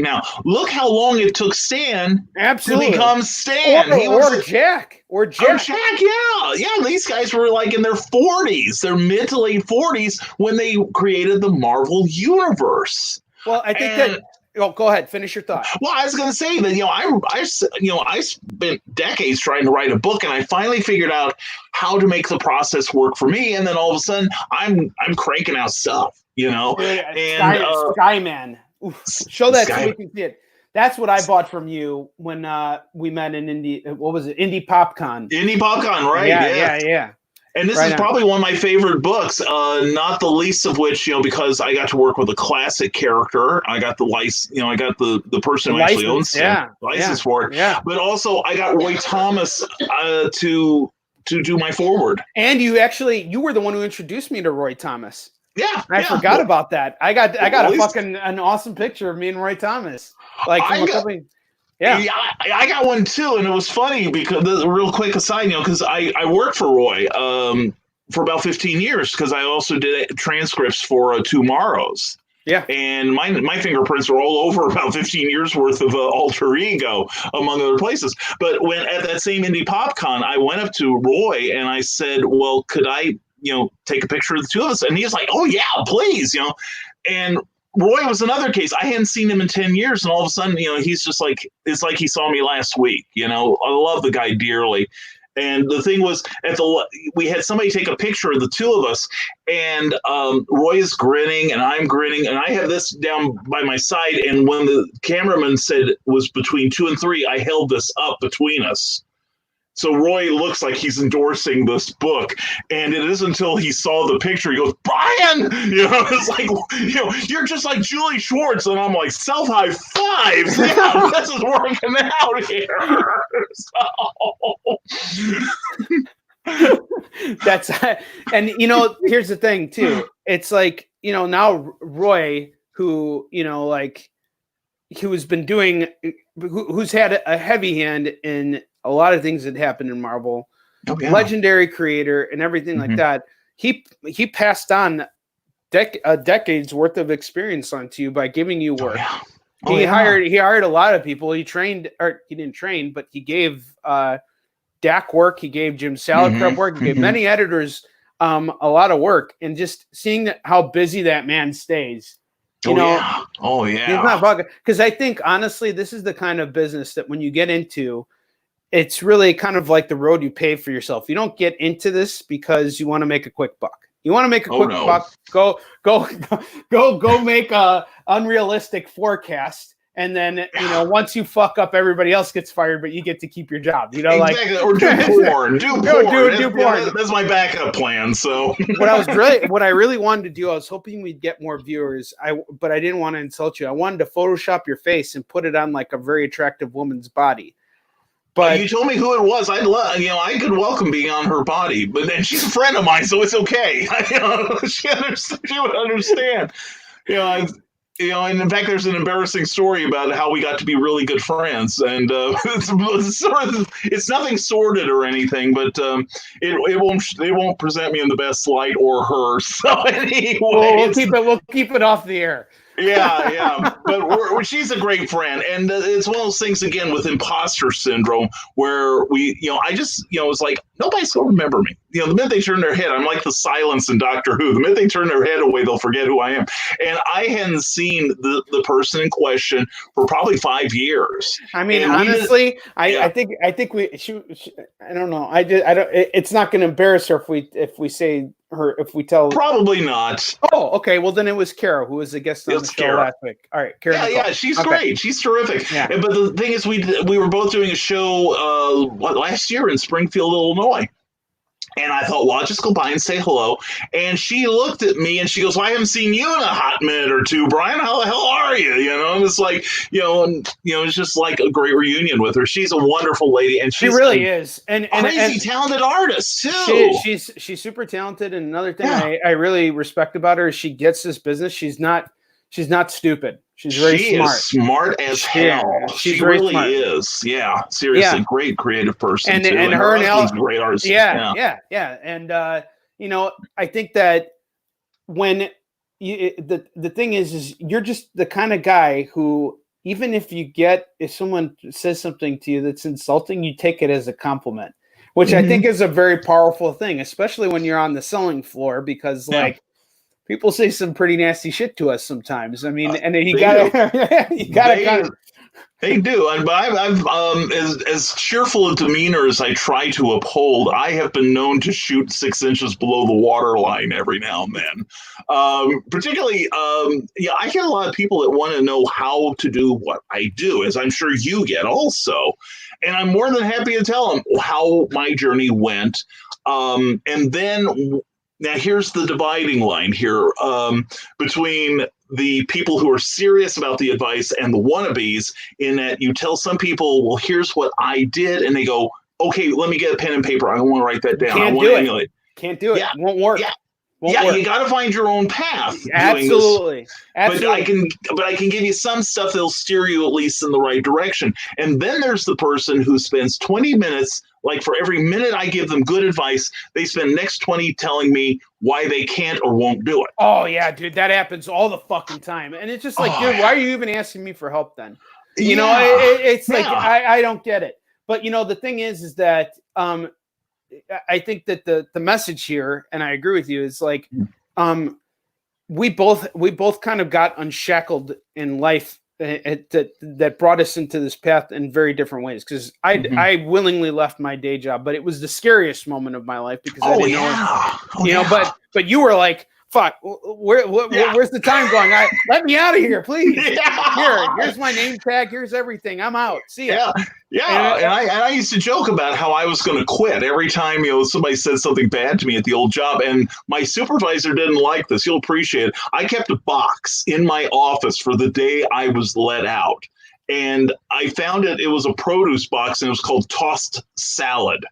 now. Look how long it took Stan to become Stan. Or Jack. Yeah. These guys were like in their 40s, their mid to late 40s when they created the Marvel universe. Well, I think go ahead. Finish your thought. Well, I was going to say that, I spent decades trying to write a book, and I finally figured out how to make the process work for me. And then all of a sudden, I'm cranking out stuff, Skyman. Oof. Show that so we can see it. That's what I bought from you when we met in What was it? Indie PopCon. Right? Yeah. And this is probably one of my favorite books, not the least of which, because I got to work with a classic character. I got the license, I got the person who actually owns license for it. Yeah. But also I got Roy Thomas to do my forward. And you were the one who introduced me to Roy Thomas. Yeah, I forgot about that. I got an awesome picture of me and Roy Thomas. Like from a couple. Yeah, I got one too, and it was funny because real quick aside, because I worked for Roy for about 15 years because I also did transcripts for Tomorrow's. Yeah, and my fingerprints are all over about 15 years worth of alter ego, among other places. But when at that same Indie PopCon, I went up to Roy and I said, "Well, could I, take a picture of the two of us?" And he's like, "Oh yeah, please," And Roy was another case. I hadn't seen him in 10 years, and all of a sudden, he's just like, it's like he saw me last week. I love the guy dearly. And the thing was, we had somebody take a picture of the two of us, and Roy is grinning, and I'm grinning, and I have this down by my side. And when the cameraman said it was between 2 and 3, I held this up between us. So Roy looks like he's endorsing this book, and it isn't until he saw the picture he goes, "Brian, it's like, you're just like Julie Schwartz," and I'm like, self high fives. Yeah, this is working out here. That's and here's the thing too. It's like now Roy, who who's been doing, who's had a heavy hand in a lot of things that happened in Marvel, legendary creator and everything like that. He passed on a decade's worth of experience onto you by giving you work. He hired a lot of people. He didn't train, but he gave Dak work. He gave Jim Salicrup work. He gave many editors a lot of work. And just seeing how busy that man stays. He's not bugging. Because I think honestly, this is the kind of business that when you get into, it's really kind of like the road you pave for yourself. You don't get into this because you want to make a quick buck. You want to make a quick buck, go make a unrealistic forecast. And then, once you fuck up, everybody else gets fired, but you get to keep your job. Exactly. Or do porn. Do porn. That's my backup plan. So what I really wanted to do, I was hoping we'd get more viewers. But I didn't want to insult you. I wanted to Photoshop your face and put it on like a very attractive woman's body. But you told me who it was. I'd love, I could welcome being on her body, but she's a friend of mine, so it's okay. She would understand. And in fact, there's an embarrassing story about how we got to be really good friends, and it's nothing sordid or anything, but it won't present me in the best light or her. So anyway, we'll keep it off the air. Yeah, but she's a great friend, and it's one of those things again with imposter syndrome where I just it's like nobody's gonna remember me. The minute they turn their head, I'm like the silence in Doctor Who. The minute they turn their head away, they'll forget who I am. And I hadn't seen the person in question for probably 5 years. I mean, honestly, I think we. I don't know. I don't. It's not going to embarrass her if we say her, if we tell. Probably not. Oh, okay. Well, then it was Kara who was the guest on the show last week. All right, Kara. Yeah, she's great. She's terrific. Yeah. But the thing is, we were both doing a show last year in Springfield, Illinois. And I thought, well, I'll just go by and say hello. And she looked at me and she goes, "Well, I haven't seen you in a hot minute or two, Brian. How the hell are you?" And it's like, it's just like a great reunion with her. She's a wonderful lady, and she really is, and crazy talented artist too. She's super talented. And another thing I really respect about her is she gets this business. She's not stupid. She's very smart. Is smart as hell. She really smart. Is. Yeah, seriously, great creative person. And too. And her husband's great artist. Yeah. And I think that when the thing is you're just the kind of guy who, even if someone says something to you that's insulting, you take it as a compliment, which I think is a very powerful thing, especially when you're on the selling floor, because people say some pretty nasty shit to us sometimes. I mean, and you gotta kind of. They do, and I've as cheerful a demeanor as I try to uphold, I have been known to shoot 6 inches below the waterline every now and then. Particularly, I get a lot of people that want to know how to do what I do, as I'm sure you get also, and I'm more than happy to tell them how my journey went, and then. Now, here's the dividing line here between the people who are serious about the advice and the wannabes, in that you tell some people, well, here's what I did, and they go, okay, let me get a pen and paper. I want to write that down. I Can't want do to it. emulate. Can't do it. Yeah. Won't work. Yeah. Won't work. You got to find your own path. Absolutely. Absolutely. But I can give you some stuff that'll steer you at least in the right direction. And then there's the person who spends 20 minutes, like for every minute I give them good advice, they spend the next 20 telling me why they can't or won't do it. Oh yeah, dude, that happens all the fucking time. And it's just like, dude, why are you even asking me for help then? You know, it's like, I don't get it. But you know, the thing is that I think that the message here, and I agree with you, is like we both kind of got unshackled in life that brought us into this path in very different ways. Because I willingly left my day job, but it was the scariest moment of my life because I didn't know, you know. But you were like, fuck, where's the time going? Let me out of here, please. Here's my name tag. Here's everything. I'm out. See ya. Yeah. And I used to joke about how I was going to quit every time, you know, somebody said something bad to me at the old job. And my supervisor didn't like this. You'll appreciate it. I kept a box in my office for the day I was let out. And I found it was a produce box, and it was called Tossed Salad.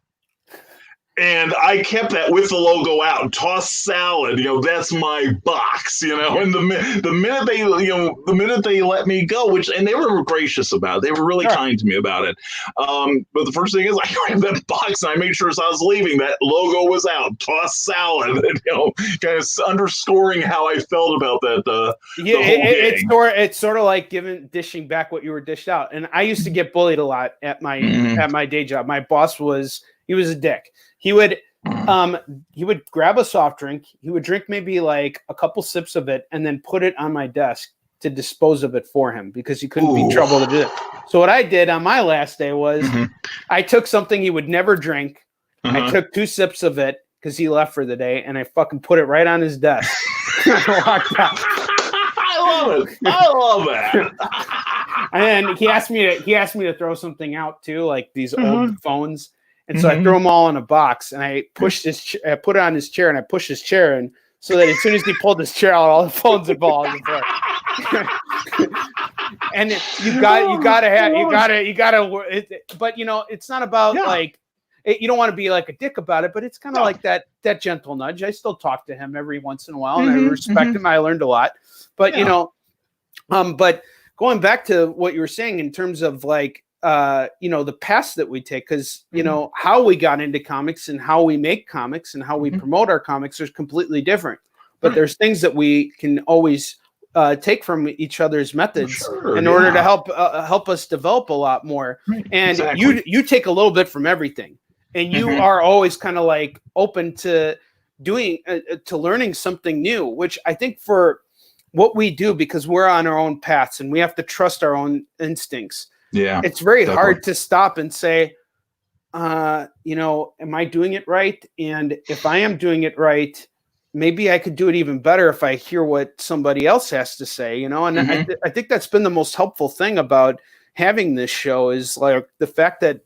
And I kept that with the logo out, Tossed Salad. You know, that's my box. You know, and the minute they let me go, and they were gracious about it. They were really kind to me about it. But the first thing is, I grabbed that box and I made sure as I was leaving, that logo was out, Tossed Salad. And, you know, kind of underscoring how I felt about that. The whole it's sort of like dishing back what you were dished out. And I used to get bullied a lot at my day job. My boss he was a dick. He would grab a soft drink. He would drink maybe like a couple sips of it and then put it on my desk to dispose of it for him because he couldn't be trouble to do it. So what I did on my last day was I took something he would never drink. I took 2 sips of it because he left for the day, and I fucking put it right on his desk. I walked out. I love that. And then he asked me to throw something out too, like these old phones. And so I threw them all in a box, and I pushed I put it on his chair, and I pushed his chair in so that as soon as he pulled his chair out, all the phones would fall on the floor. And you gotta. But you know, it's not about like you don't want to be like a dick about it, but it's kind of like that gentle nudge. I still talk to him every once in a while, and I respect him. I learned a lot, but you know, but going back to what you were saying in terms of like. You know, the paths that we take, because you know how we got into comics and how we make comics and how we promote our comics is completely different. But there's things that we can always take from each other's methods in order to help us develop a lot more. And you take a little bit from everything, and you are always kind of like open to doing to learning something new, which I think for what we do, because we're on our own paths and we have to trust our own instincts. Yeah, it's very hard to stop and say, you know, am I doing it right? And if I am doing it right, maybe I could do it even better if I hear what somebody else has to say, you know? And I think that's been the most helpful thing about having this show is like the fact that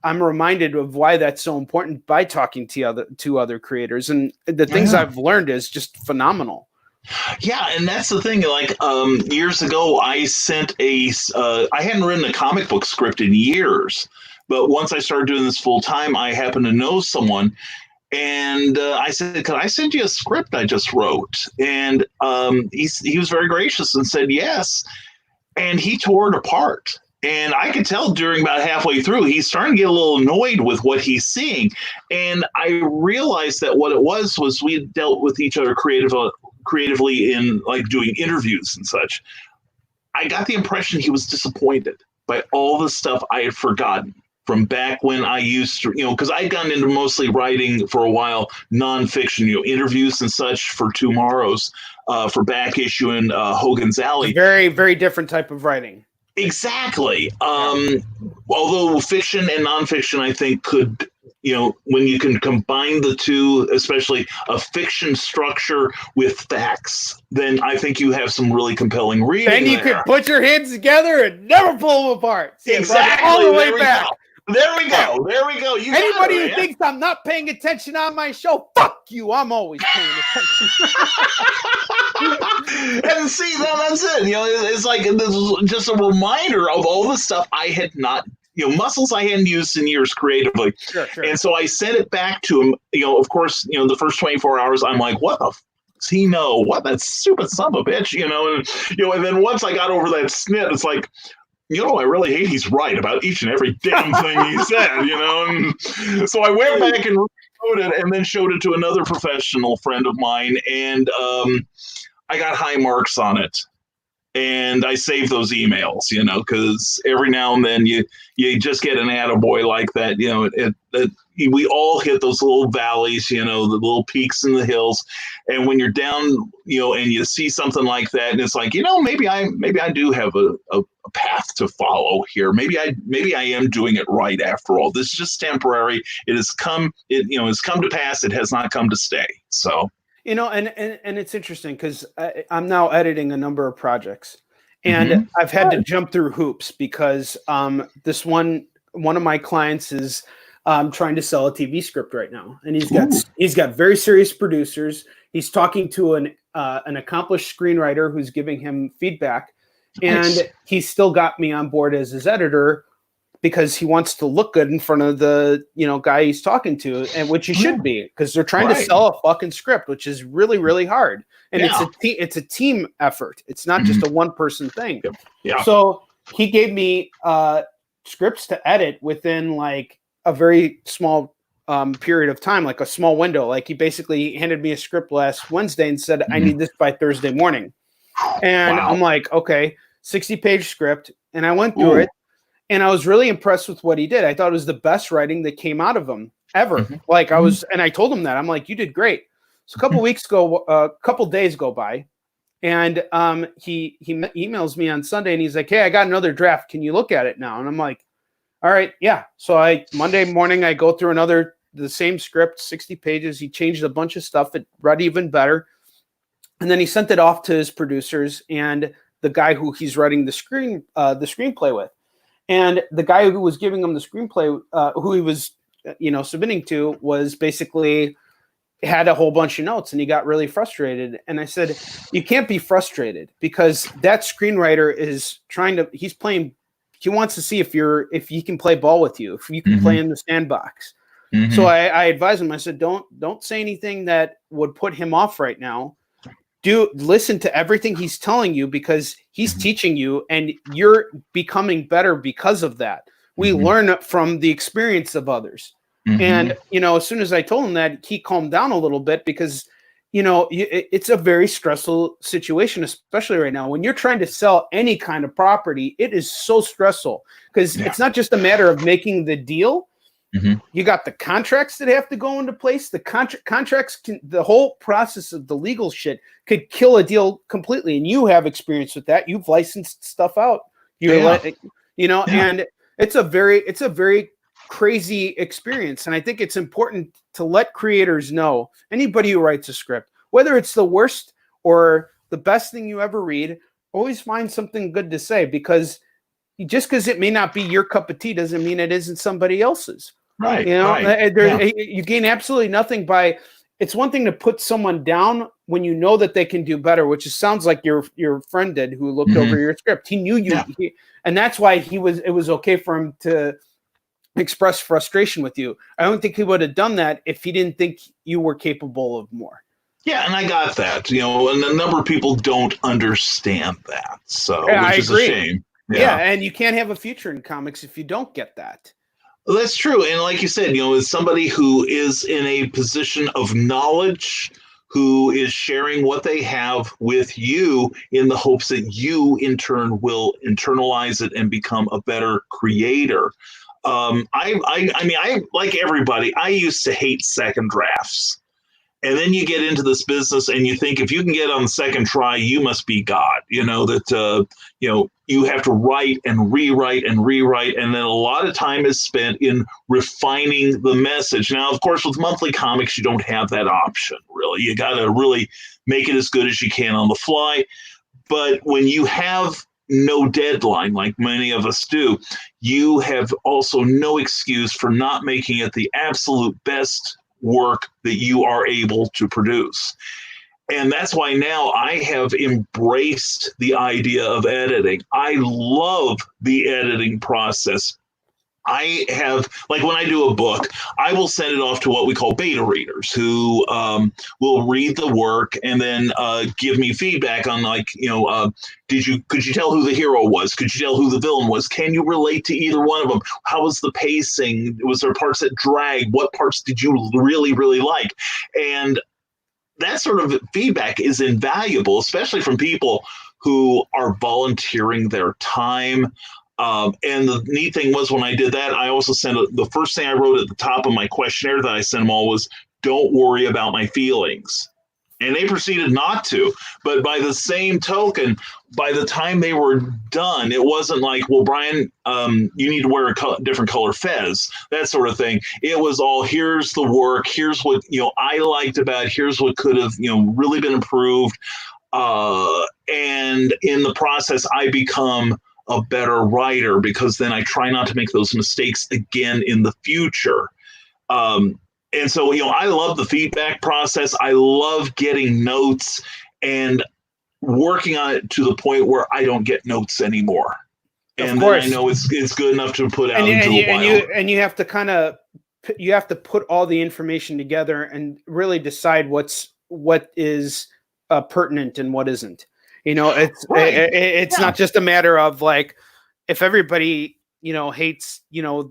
I'm reminded of why that's so important by talking to other creators. And the things I've learned is just phenomenal. Yeah, and that's the thing. Like years ago, I sent I hadn't written a comic book script in years, but once I started doing this full time, I happened to know someone, and I said, "Can I send you a script I just wrote?" And he was very gracious and said yes, and he tore it apart. And I could tell during about halfway through, he's starting to get a little annoyed with what he's seeing. And I realized that what it was we had dealt with each other creatively in like doing interviews and such. I got the impression he was disappointed by all the stuff I had forgotten from back when I used to, you know, because I'd gotten into mostly writing for a while, nonfiction, you know, interviews and such for Tomorrow's, for Back Issue and Hogan's Alley. Very, very different type of writing. Exactly. Although fiction and nonfiction, I think, could, you know, when you can combine the two, especially a fiction structure with facts, then I think you have some really compelling reading. Then you can put your hands together and never pull them apart. See, exactly. All the way back. There we go. There we go. Anybody who thinks I'm not paying attention on my show, fuck you. I'm always paying attention. And see, that's it. You know, it's like this is just a reminder of all the stuff I had not muscles I hadn't used in years creatively. Sure. And so I sent it back to him. Of course, the first 24 hours, I'm like, what the does he know? What, that stupid son of a bitch, and then once I got over that snit, it's like, I really hate he's right about each and every damn thing he said, and so I went back and wrote it and then showed it to another professional friend of mine, and I got high marks on it. And I save those emails, because every now and then you just get an attaboy like that. We all hit those little valleys, the little peaks in the hills. And when you're down, and you see something like that, and it's like, maybe I do have a path to follow here. Maybe I am doing it right after all. This is just temporary. It has come to pass. It has not come to stay. So. And it's interesting because I'm now editing a number of projects, and I've had to jump through hoops because this one of my clients is trying to sell a TV script right now, and he's got very serious producers. He's talking to an accomplished screenwriter who's giving him feedback, and he's still got me on board as his editor, because he wants to look good in front of the guy he's talking to, and which he should be, because they're trying to sell a fucking script, which is really, really hard. And it's a team effort. It's not just a one person thing. Yeah. So he gave me scripts to edit within like a very small period of time, like a small window. Like he basically handed me a script last Wednesday and said, I need this by Thursday morning. And I'm like, okay, 60-page script. And I went through it. And I was really impressed with what he did. I thought it was the best writing that came out of him ever. Like and I told him that. I'm like, you did great. So a couple days go by, and he emails me on Sunday, and he's like, hey, I got another draft. Can you look at it now? And I'm like, all right, yeah. So Monday morning, I go through the same script, 60 pages. He changed a bunch of stuff. It read even better. And then he sent it off to his producers and the guy who he's writing the screenplay with. And the guy who was giving him the screenplay, who he was, submitting to, was basically had a whole bunch of notes, and he got really frustrated. And I said, you can't be frustrated, because that screenwriter is he wants to see if he can play ball with you, if you can play in the sandbox. So I advised him. I said, don't say anything that would put him off right now. Listen to everything he's telling you, because he's teaching you, and you're becoming better because of that. We learn from the experience of others. And, as soon as I told him that, he calmed down a little bit, because, it's a very stressful situation, especially right now. When you're trying to sell any kind of property, it is so stressful, because it's not just a matter of making the deal. You got the contracts that have to go into place. The contracts the whole process of the legal shit could kill a deal completely. And you have experience with that. You've licensed stuff out. And it's a very crazy experience. And I think it's important to let creators know, anybody who writes a script, whether it's the worst or the best thing you ever read, always find something good to say, because just because it may not be your cup of tea doesn't mean it isn't somebody else's. Right. You gain absolutely nothing by. It's one thing to put someone down when you know that they can do better, which sounds like your friend did, who looked over your script. He knew you, and that's why it was okay for him to express frustration with you. I don't think he would have done that if he didn't think you were capable of more. Yeah, and I got that. And a number of people don't understand that, so which is a shame. Yeah, and you can't have a future in comics if you don't get that. Well, that's true. And like you said, as somebody who is in a position of knowledge, who is sharing what they have with you in the hopes that you in turn will internalize it and become a better creator. I like everybody, I used to hate second drafts. And then you get into this business and you think, if you can get on the second try, you must be God, you have to write and rewrite. And then a lot of time is spent in refining the message. Now, of course, with monthly comics, you don't have that option, really. You got to really make it as good as you can on the fly. But when you have no deadline, like many of us do, you have also no excuse for not making it the absolute best work that you are able to produce. And that's why now I have embraced the idea of editing. I love the editing process I have, like, when I do a book, I will send it off to what we call beta readers who will read the work and then give me feedback on, like, could you tell who the hero was? Could you tell who the villain was? Can you relate to either one of them? How was the pacing? Was there parts that dragged? What parts did you really, really like? And that sort of feedback is invaluable, especially from people who are volunteering their time. And the neat thing was, when I did that, I also sent the first thing I wrote at the top of my questionnaire that I sent them all was, "Don't worry about my feelings." And they proceeded not to. But by the same token, by the time they were done, it wasn't like, "Well, Brian, you need to wear a different color fez," that sort of thing. It was all, here's the work, here's what I liked about it, here's what could have really been improved. And in the process, I become a better writer, because then I try not to make those mistakes again in the future. And so, I love the feedback process. I love getting notes and working on it to the point where I don't get notes anymore. And then I know it's good enough to put out into the wild. And you have to you have to put all the information together and really decide what is pertinent and what isn't. It's right. It's not just a matter of, like, if everybody hates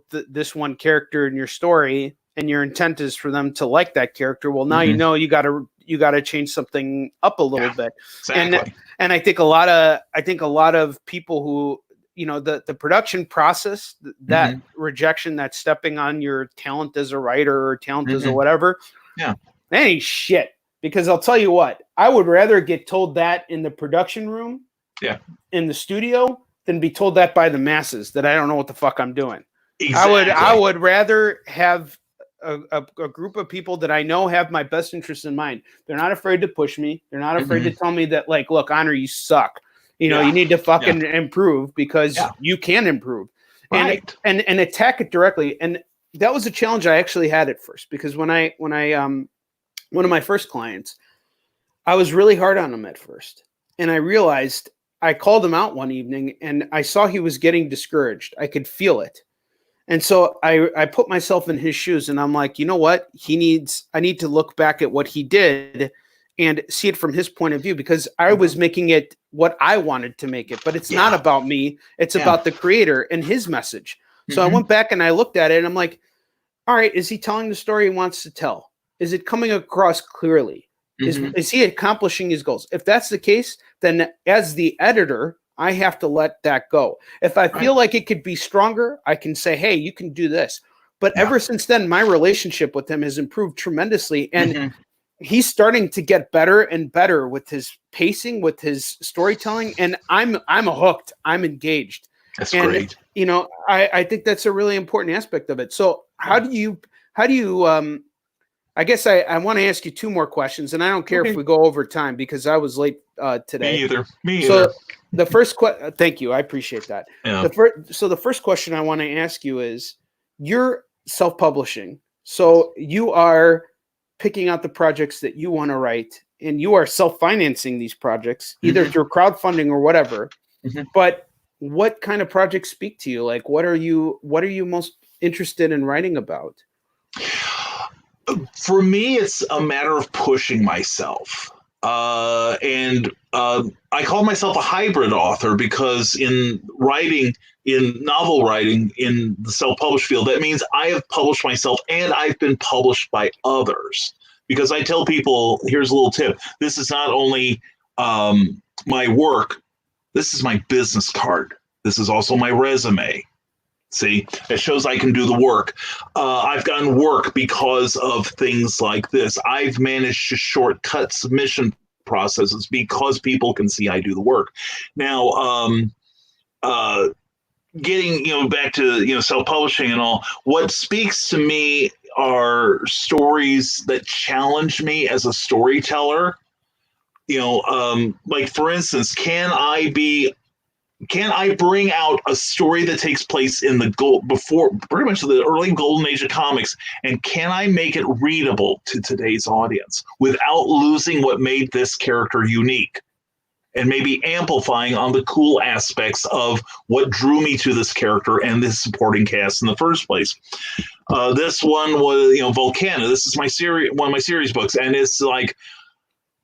this one character in your story, and your intent is for them to like that character, well, now you got to change something up a little bit. Exactly. And I think a lot of people who the production process, that rejection, that stepping on your talent as a writer or talent as a whatever, that ain't shit. Because I'll tell you what, I would rather get told that in the production room, in the studio, than be told that by the masses, that I don't know what the fuck I'm doing. Exactly. I would rather have a group of people that I know have my best interest in mind. They're not afraid to push me. They're not afraid to tell me that, like, look, Onrie, you suck. You need to fucking improve, because you can improve. Right. And attack it directly. And that was a challenge I actually had at first, because when I one of my first clients, I was really hard on him at first. And I realized, I called him out one evening and I saw he was getting discouraged. I could feel it. And so I put myself in his shoes, and I'm like, you know what? I need to look back at what he did and see it from his point of view, because I was making it what I wanted to make it, but it's not about me. It's about the creator and his message. So I went back and I looked at it and I'm like, all right, is he telling the story he wants to tell? Is it coming across clearly? Is he accomplishing his goals? If that's the case, then as the editor, I have to let that go. If I feel like it could be stronger, I can say, hey, you can do this. But ever since then, my relationship with him has improved tremendously. And he's starting to get better and better with his pacing, with his storytelling. And I'm hooked. I'm engaged. That's great. I think that's a really important aspect of it. So how do you I guess I want to ask you two more questions, and I don't care if we go over time, because I was late today. Me either. So the first question, thank you. I appreciate that. Yeah. The first question I want to ask you is, you're self-publishing. So you are picking out the projects that you want to write, and you are self-financing these projects, either through crowdfunding or whatever. But what kind of projects speak to you? Like, what are you most interested in writing about? For me, it's a matter of pushing myself. And I call myself a hybrid author, because in novel writing, in the self-published field, that means I have published myself and I've been published by others. Because I tell people, here's a little tip. This is not only my work, this is my business card. This is also my resume. See, it shows I can do the work. I've gotten work because of things like this. I've managed to shortcut submission processes because people can see I do the work. Now, getting back to self-publishing and all, what speaks to me are stories that challenge me as a storyteller. Like, for instance, can I bring out a story that takes place in before pretty much the early golden age of comics, and can I make it readable to today's audience without losing what made this character unique? and maybe amplifying on the cool aspects of what drew me to this character and this supporting cast in the first place. This one was, Volcana. This is one of my series books, and it's like,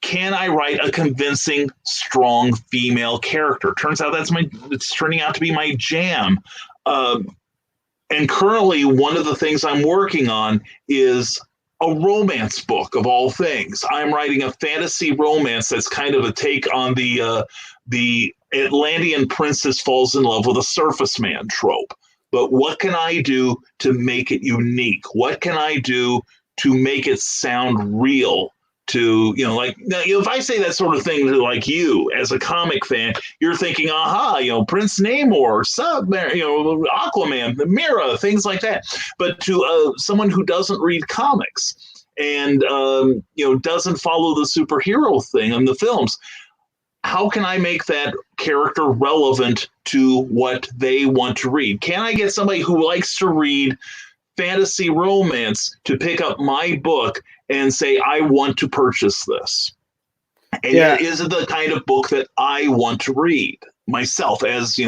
can I write a convincing, strong female character? Turns out it's turning out to be my jam. And currently, one of the things I'm working on is a romance book of all things. I'm writing a fantasy romance that's kind of a take on the Atlantean princess falls in love with a surface man trope. But what can I do to make it unique? What can I do to make it sound real? If I say that sort of thing to like you as a comic fan, you're thinking, Prince Namor, Aquaman, the Mira, things like that. But to someone who doesn't read comics and doesn't follow the superhero thing in the films, how can I make that character relevant to what they want to read? Can I get somebody who likes to read fantasy romance to pick up my book and say, I want to purchase this? And yet, is it the kind of book that I want to read myself, as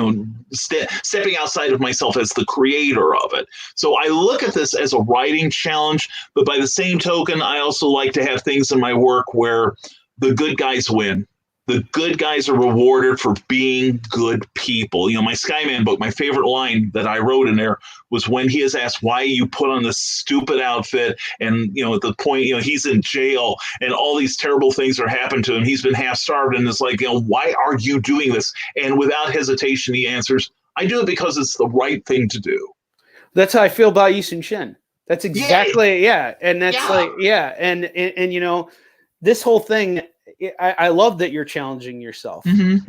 stepping outside of myself as the creator of it? So I look at this as a writing challenge, but by the same token, I also like to have things in my work where the good guys win. The good guys are rewarded for being good people. My Skyman book, my favorite line that I wrote in there was when he is asked why you put on this stupid outfit, and at the point he's in jail and all these terrible things are happening to him. He's been half starved, and it's like, why are you doing this? And without hesitation, he answers, I do it because it's the right thing to do. That's how I feel about Yisun Shin. That's exactly and that's and this whole thing. I love that you're challenging yourself by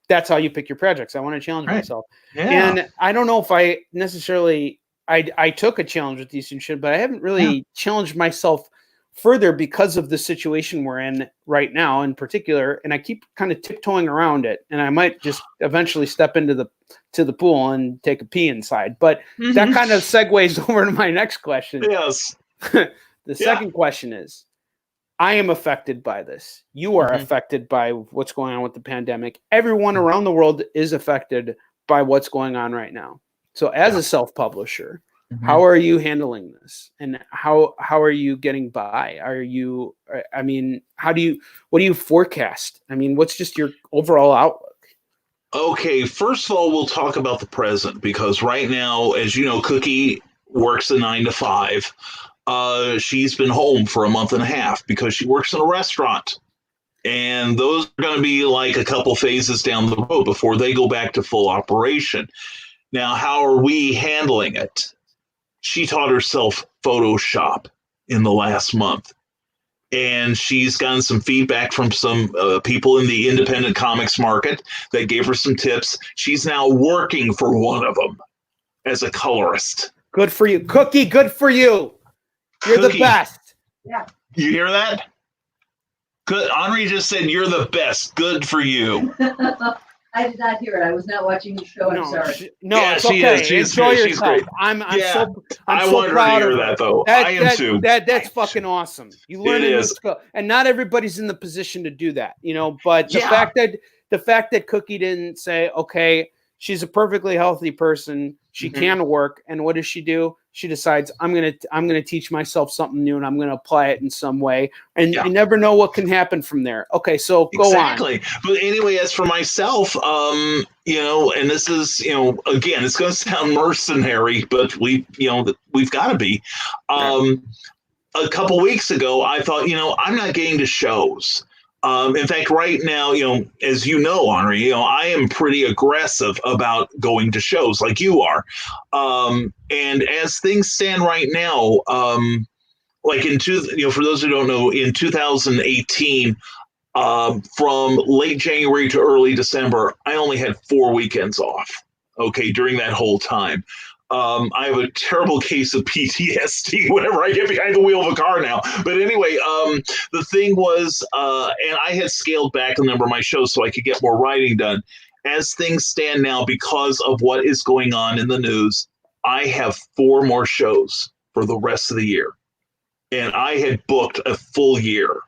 that's how you pick your projects. I want to challenge myself. Yeah. And I don't know if I necessarily, I took a challenge with Yisun Shin, but I haven't really challenged myself further because of the situation we're in right now in particular. And I keep kind of tiptoeing around it, and I might just eventually step into the pool and take a pee inside. But that kind of segues over to my next question. Yes. The second question is, I am affected by this. You are affected by what's going on with the pandemic. Everyone around the world is affected by what's going on right now. So as a self-publisher, how are you handling this? And how are you getting by? What do you forecast? What's just your overall outlook? Okay, first of all, we'll talk about the present, because right now, as you know, Cookie works a 9 to 5. She's been home for a month and a half because she works in a restaurant. And those are going to be like a couple phases down the road before they go back to full operation. Now, how are we handling it? She taught herself Photoshop in the last month. And she's gotten some feedback from some people in the independent comics market that gave her some tips. She's now working for one of them as a colorist. Good for you. Cookie, good for you. You're the best. Yeah. You hear that? Good. Onrie just said you're the best. Good for you. I did not hear it. I was not watching the show. I'm sorry. It's okay. Enjoy yourself. I'm so proud of that, though. I am too. That's fucking awesome. You learn a new skill, and not everybody's in the position to do that, But the fact that Cookie didn't say, okay, she's a perfectly healthy person, she can work, and what does she do? She decides, I'm gonna teach myself something new, and I'm gonna apply it in some way, and you never know what can happen from there. Okay, so go on. But anyway, as for myself, and this is, again, it's going to sound mercenary, but we've got to be. A couple weeks ago, I thought, I'm not getting to shows. In fact, right now, as you know, Onrie, I am pretty aggressive about going to shows like you are. And as things stand right now, for those who don't know, in 2018, from late January to early December, I only had 4 weekends off. Okay, during that whole time. I have a terrible case of PTSD whenever I get behind the wheel of a car now. But anyway, the thing was, and I had scaled back a number of my shows so I could get more writing done. As things stand now, because of what is going on in the news, I have 4 more shows for the rest of the year. And I had booked a full year.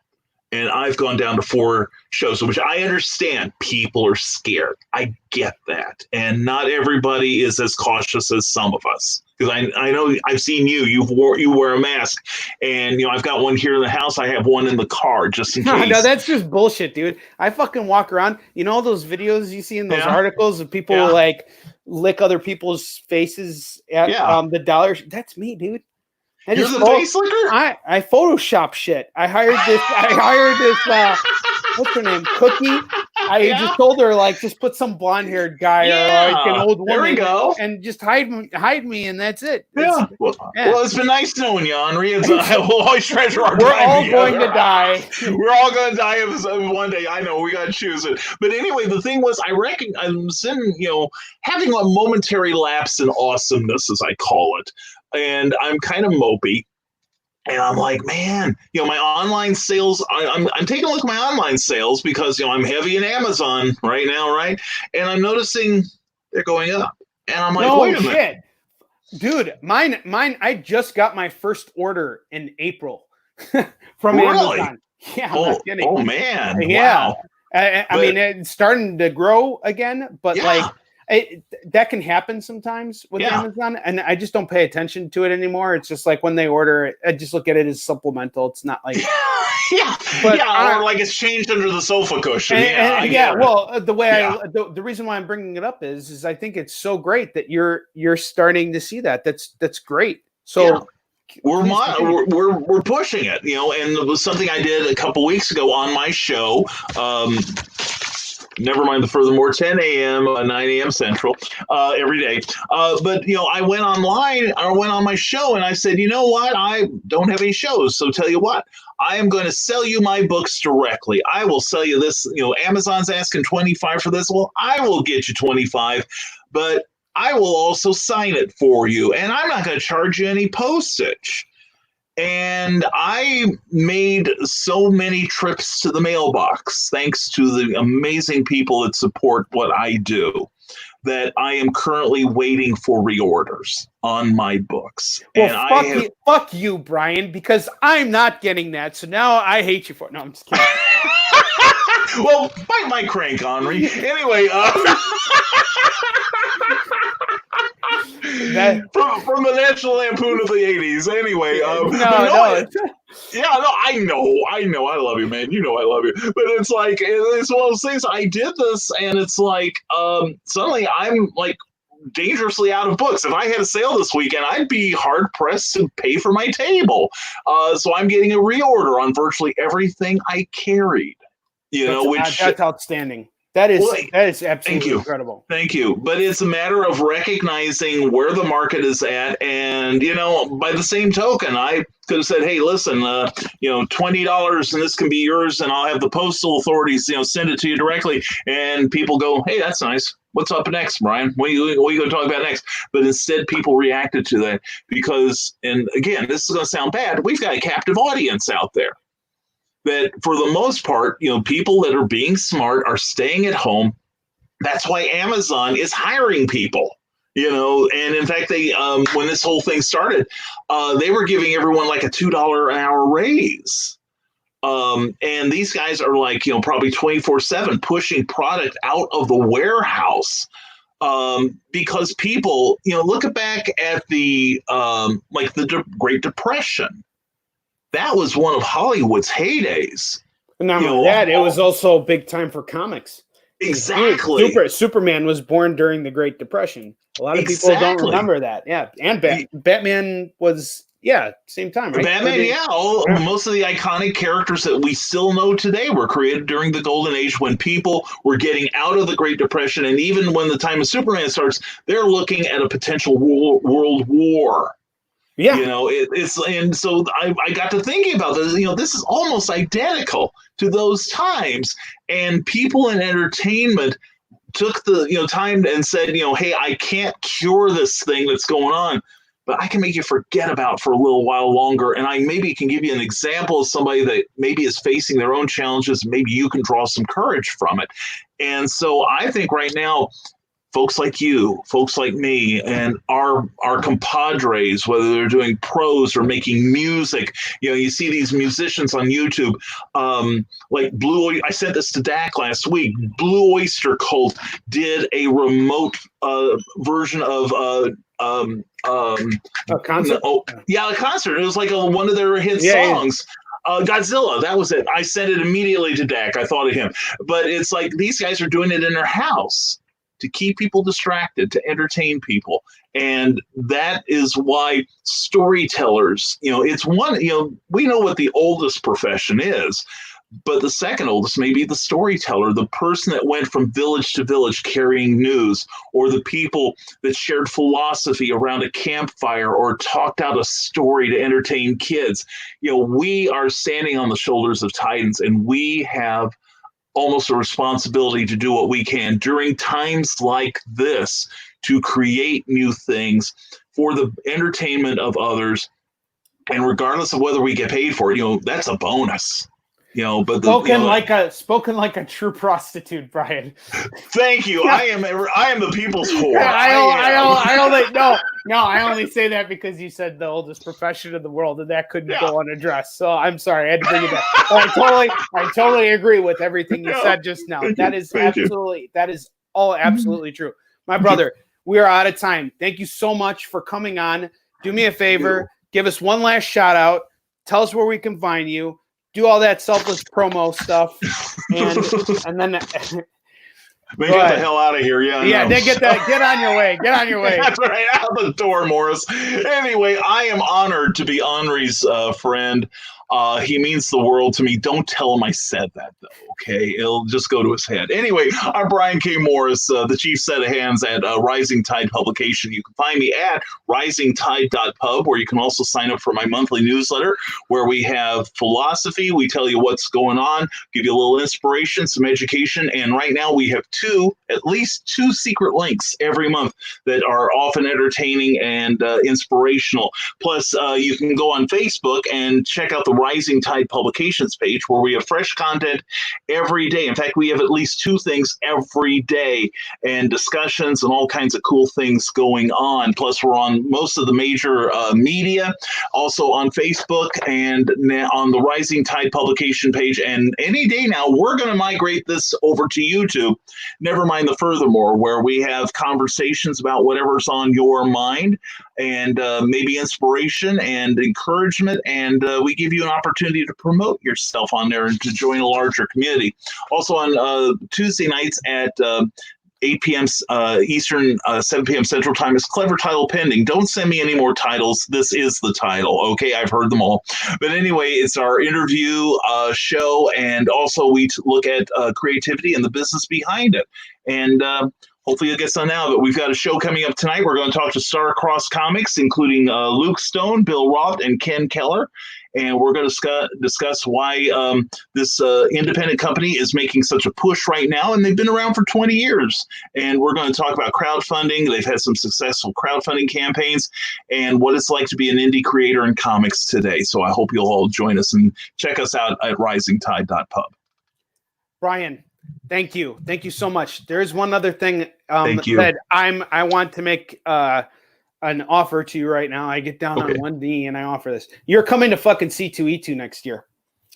And I've gone down to 4 shows, which I understand people are scared. I get that. And not everybody is as cautious as some of us. Because I know I've seen you wear a mask, and I've got one here in the house. I have one in the car just in case. No, that's just bullshit, dude. I fucking walk around. All those videos you see in those articles of people like lick other people's faces at the dollar. That's me, dude. You're the face licker? I Photoshop shit. I hired this what's her name? Cookie. I just told her just put some blonde haired guy or an old woman. There we go. And just hide me, and that's it. Yeah. Well, it's been nice knowing you, Onrie. We'll always treasure our time. We're all going to die. We're all going to die one day. I know we got to choose it. But anyway, the thing was, I'm sitting, having a momentary lapse in awesomeness, as I call it. And I'm kind of mopey, and I'm like, man, my online sales. I'm taking a look at my online sales because I'm heavy in Amazon right now, right? And I'm noticing they're going up, and I'm like, wait a minute, dude, mine. I just got my first order in April from Amazon. Yeah, I'm not kidding. Oh man, yeah. Wow. I mean, it's starting to grow again, but that can happen sometimes with Amazon, and I just don't pay attention to it anymore. It's just like when they order it, I just look at it as supplemental. It's not like or like it's changed under the sofa cushion. Well, the reason why I'm bringing it up is I think it's so great that you're starting to see that. That's great. So we're pushing it, and it was something I did a couple weeks ago on my show. Nevermind the Furthermore, 10 a.m., 9 a.m. Central, every day. But, I went online, I went on my show, and I said, you know what? I don't have any shows, so tell you what. I am going to sell you my books directly. I will sell you this. Amazon's asking $25 for this. Well, I will get you $25, but I will also sign it for you, and I'm not going to charge you any postage. And I made so many trips to the mailbox, thanks to the amazing people that support what I do, that I am currently waiting for reorders on my books. Well, and fuck you, Brian, because I'm not getting that. So now I hate you for it. No, I'm just kidding. Well, bite my crank, Onrie. Anyway, from the National Lampoon of the 80s. Anyway, I know, I love you, man. I love you, but it's like it's one of those things. I did this, and it's like suddenly I'm like dangerously out of books. If I had a sale this weekend, I'd be hard pressed to pay for my table. So I'm getting a reorder on virtually everything I carried. That's outstanding. That is absolutely incredible. Thank you. But it's a matter of recognizing where the market is at. And, by the same token, I could have said, hey, listen, $20 and this can be yours, and I'll have the postal authorities, send it to you directly. And people go, hey, that's nice. What's up next, Brian? What are you going to talk about next? But instead, people reacted to that because, and again, this is going to sound bad, we've got a captive audience out there. That for the most part, people that are being smart are staying at home. That's why Amazon is hiring people, and in fact, they, when this whole thing started, they were giving everyone like a $2 an hour raise. And these guys are like, probably 24/7 pushing product out of the warehouse. Because people, look back at the, Great Depression. That was one of Hollywood's heydays. And not only that, it was also big time for comics. Exactly. Superman was born during the Great Depression. A lot of people don't remember that. Yeah. And Batman was, same time, right? Batman, most of the iconic characters that we still know today were created during the Golden Age when people were getting out of the Great Depression. And even when the time of Superman starts, they're looking at a potential world war. Yeah, and so I got to thinking about this. This is almost identical to those times, and people in entertainment took the time and said, hey, I can't cure this thing that's going on, but I can make you forget about it for a little while longer, and I maybe can give you an example of somebody that maybe is facing their own challenges. Maybe you can draw some courage from it, and so I think right now, folks like you, folks like me, and our compadres, whether they're doing prose or making music. You see these musicians on YouTube, like I sent this to Dak last week. Blue Oyster Cult did a remote version of a concert. A concert. It was like one of their hit songs. Godzilla, that was it. I sent it immediately to Dak. I thought of him. But it's like these guys are doing it in their house to keep people distracted, to entertain people. And that is why storytellers, it's one, we know what the oldest profession is, but the second oldest may be the storyteller, the person that went from village to village carrying news, or the people that shared philosophy around a campfire or talked out a story to entertain kids. We are standing on the shoulders of titans, and we have almost a responsibility to do what we can during times like this to create new things for the entertainment of others. And regardless of whether we get paid for it, that's a bonus. But spoken like a true prostitute, Brian. Thank you. I am the people's whore. I only say that because you said the oldest profession in the world, and that couldn't go unaddressed. So I'm sorry, I had to bring it back. I totally agree with everything you said just now. That is all absolutely true. My brother, we are out of time. Thank you so much for coming on. Do me a favor, give us one last shout out. Tell us where we can find you. Do all that selfless promo stuff, and then get the hell out of here. Then get on your way. Get on your way. That's right, out the door, Morris. Anyway, I am honored to be Onrie's friend. He means the world to me. Don't tell him I said that, though, okay? It'll just go to his head. Anyway, I'm Brian K. Morris, the chief set of hands at Rising Tide Publication. You can find me at risingtide.pub, where you can also sign up for my monthly newsletter, where we have philosophy. We tell you what's going on, give you a little inspiration, some education, and right now we have at least two secret links every month that are often entertaining and inspirational. Plus, you can go on Facebook and check out the Rising Tide Publications page, where we have fresh content every day. In fact, we have at least two things every day, and discussions and all kinds of cool things going on. Plus, we're on most of the major media, also on Facebook and on the Rising Tide Publication page. And any day now, we're going to migrate this over to YouTube. Nevermind the Furthermore, where we have conversations about whatever's on your mind, and maybe inspiration and encouragement, and we give you an opportunity to promote yourself on there and to join a larger community. Also on Tuesday nights at 8 p.m. Eastern, 7 p.m. Central Time is Clever Title Pending. Don't send me any more titles. This is the title. Okay, I've heard them all. But anyway, it's our interview show, and also we look at creativity and the business behind it. And hopefully you'll get some now, but we've got a show coming up tonight. We're going to talk to Star-Crossed Comics, including Luke Stone, Bill Roth, and Ken Keller. And we're going to discuss why this independent company is making such a push right now. And they've been around for 20 years. And we're going to talk about crowdfunding. They've had some successful crowdfunding campaigns and what it's like to be an indie creator in comics today. So I hope you'll all join us and check us out at risingtide.pub. Brian, thank you. Thank you so much. There's one other thing that I want to make an offer to you right now. I get down on one knee and I offer this. You're coming to fucking C2E2 next year.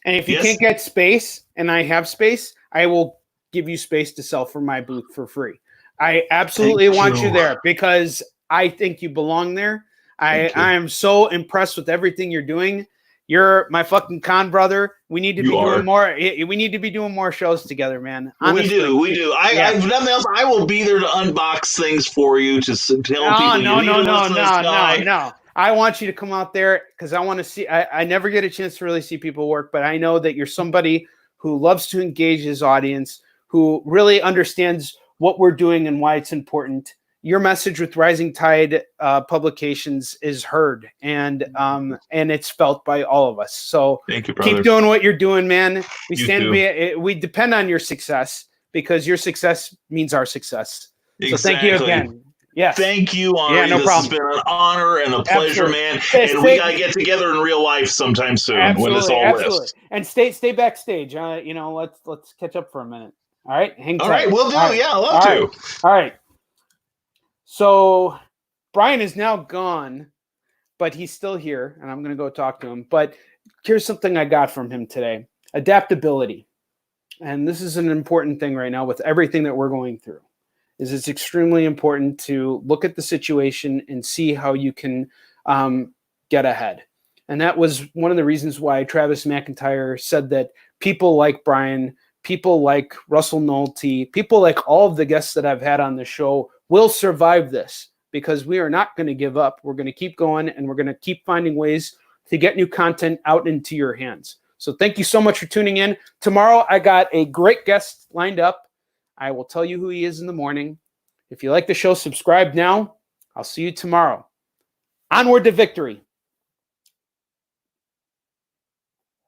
And if you can't get space and I have space, I will give you space to sell for my booth for free. I absolutely want you there because I think you belong there. I am so impressed with everything you're doing. You're my fucking con brother. We need to be doing more. We need to be doing more shows together, man. Honestly. We do. If nothing else, I will be there to unbox things for you to tell people. No. I want you to come out there because I want to see. I never get a chance to really see people work, but I know that you're somebody who loves to engage his audience, who really understands what we're doing and why it's important. Your message with Rising Tide Publications is heard, and it's felt by all of us. So thank you, brother. Keep doing what you're doing, man. We depend on your success because your success means our success. Exactly. So thank you again. Yes. Thank you, Onrie. Yeah, this has been an honor and a pleasure, man. And we got to get together in real life sometime soon when it's all lifts. And stay backstage. Let's catch up for a minute. All right, hang tight. All right, we'll do. I'd love to. All right. So Brian is now gone, but he's still here, and I'm going to go talk to him. But here's something I got from him today. Adaptability. And this is an important thing right now with everything that we're going through. Is it's extremely important to look at the situation and see how you can get ahead. And that was one of the reasons why Travis McIntyre said that people like Brian, people like Russell Nolte, people like all of the guests that I've had on the show will survive this, because we are not going to give up. We're going to keep going, and we're going to keep finding ways to get new content out into your hands. So thank you so much for tuning in. Tomorrow, I got a great guest lined up. I will tell you who he is in the morning. If you like the show, subscribe now. I'll see you tomorrow. Onward to victory.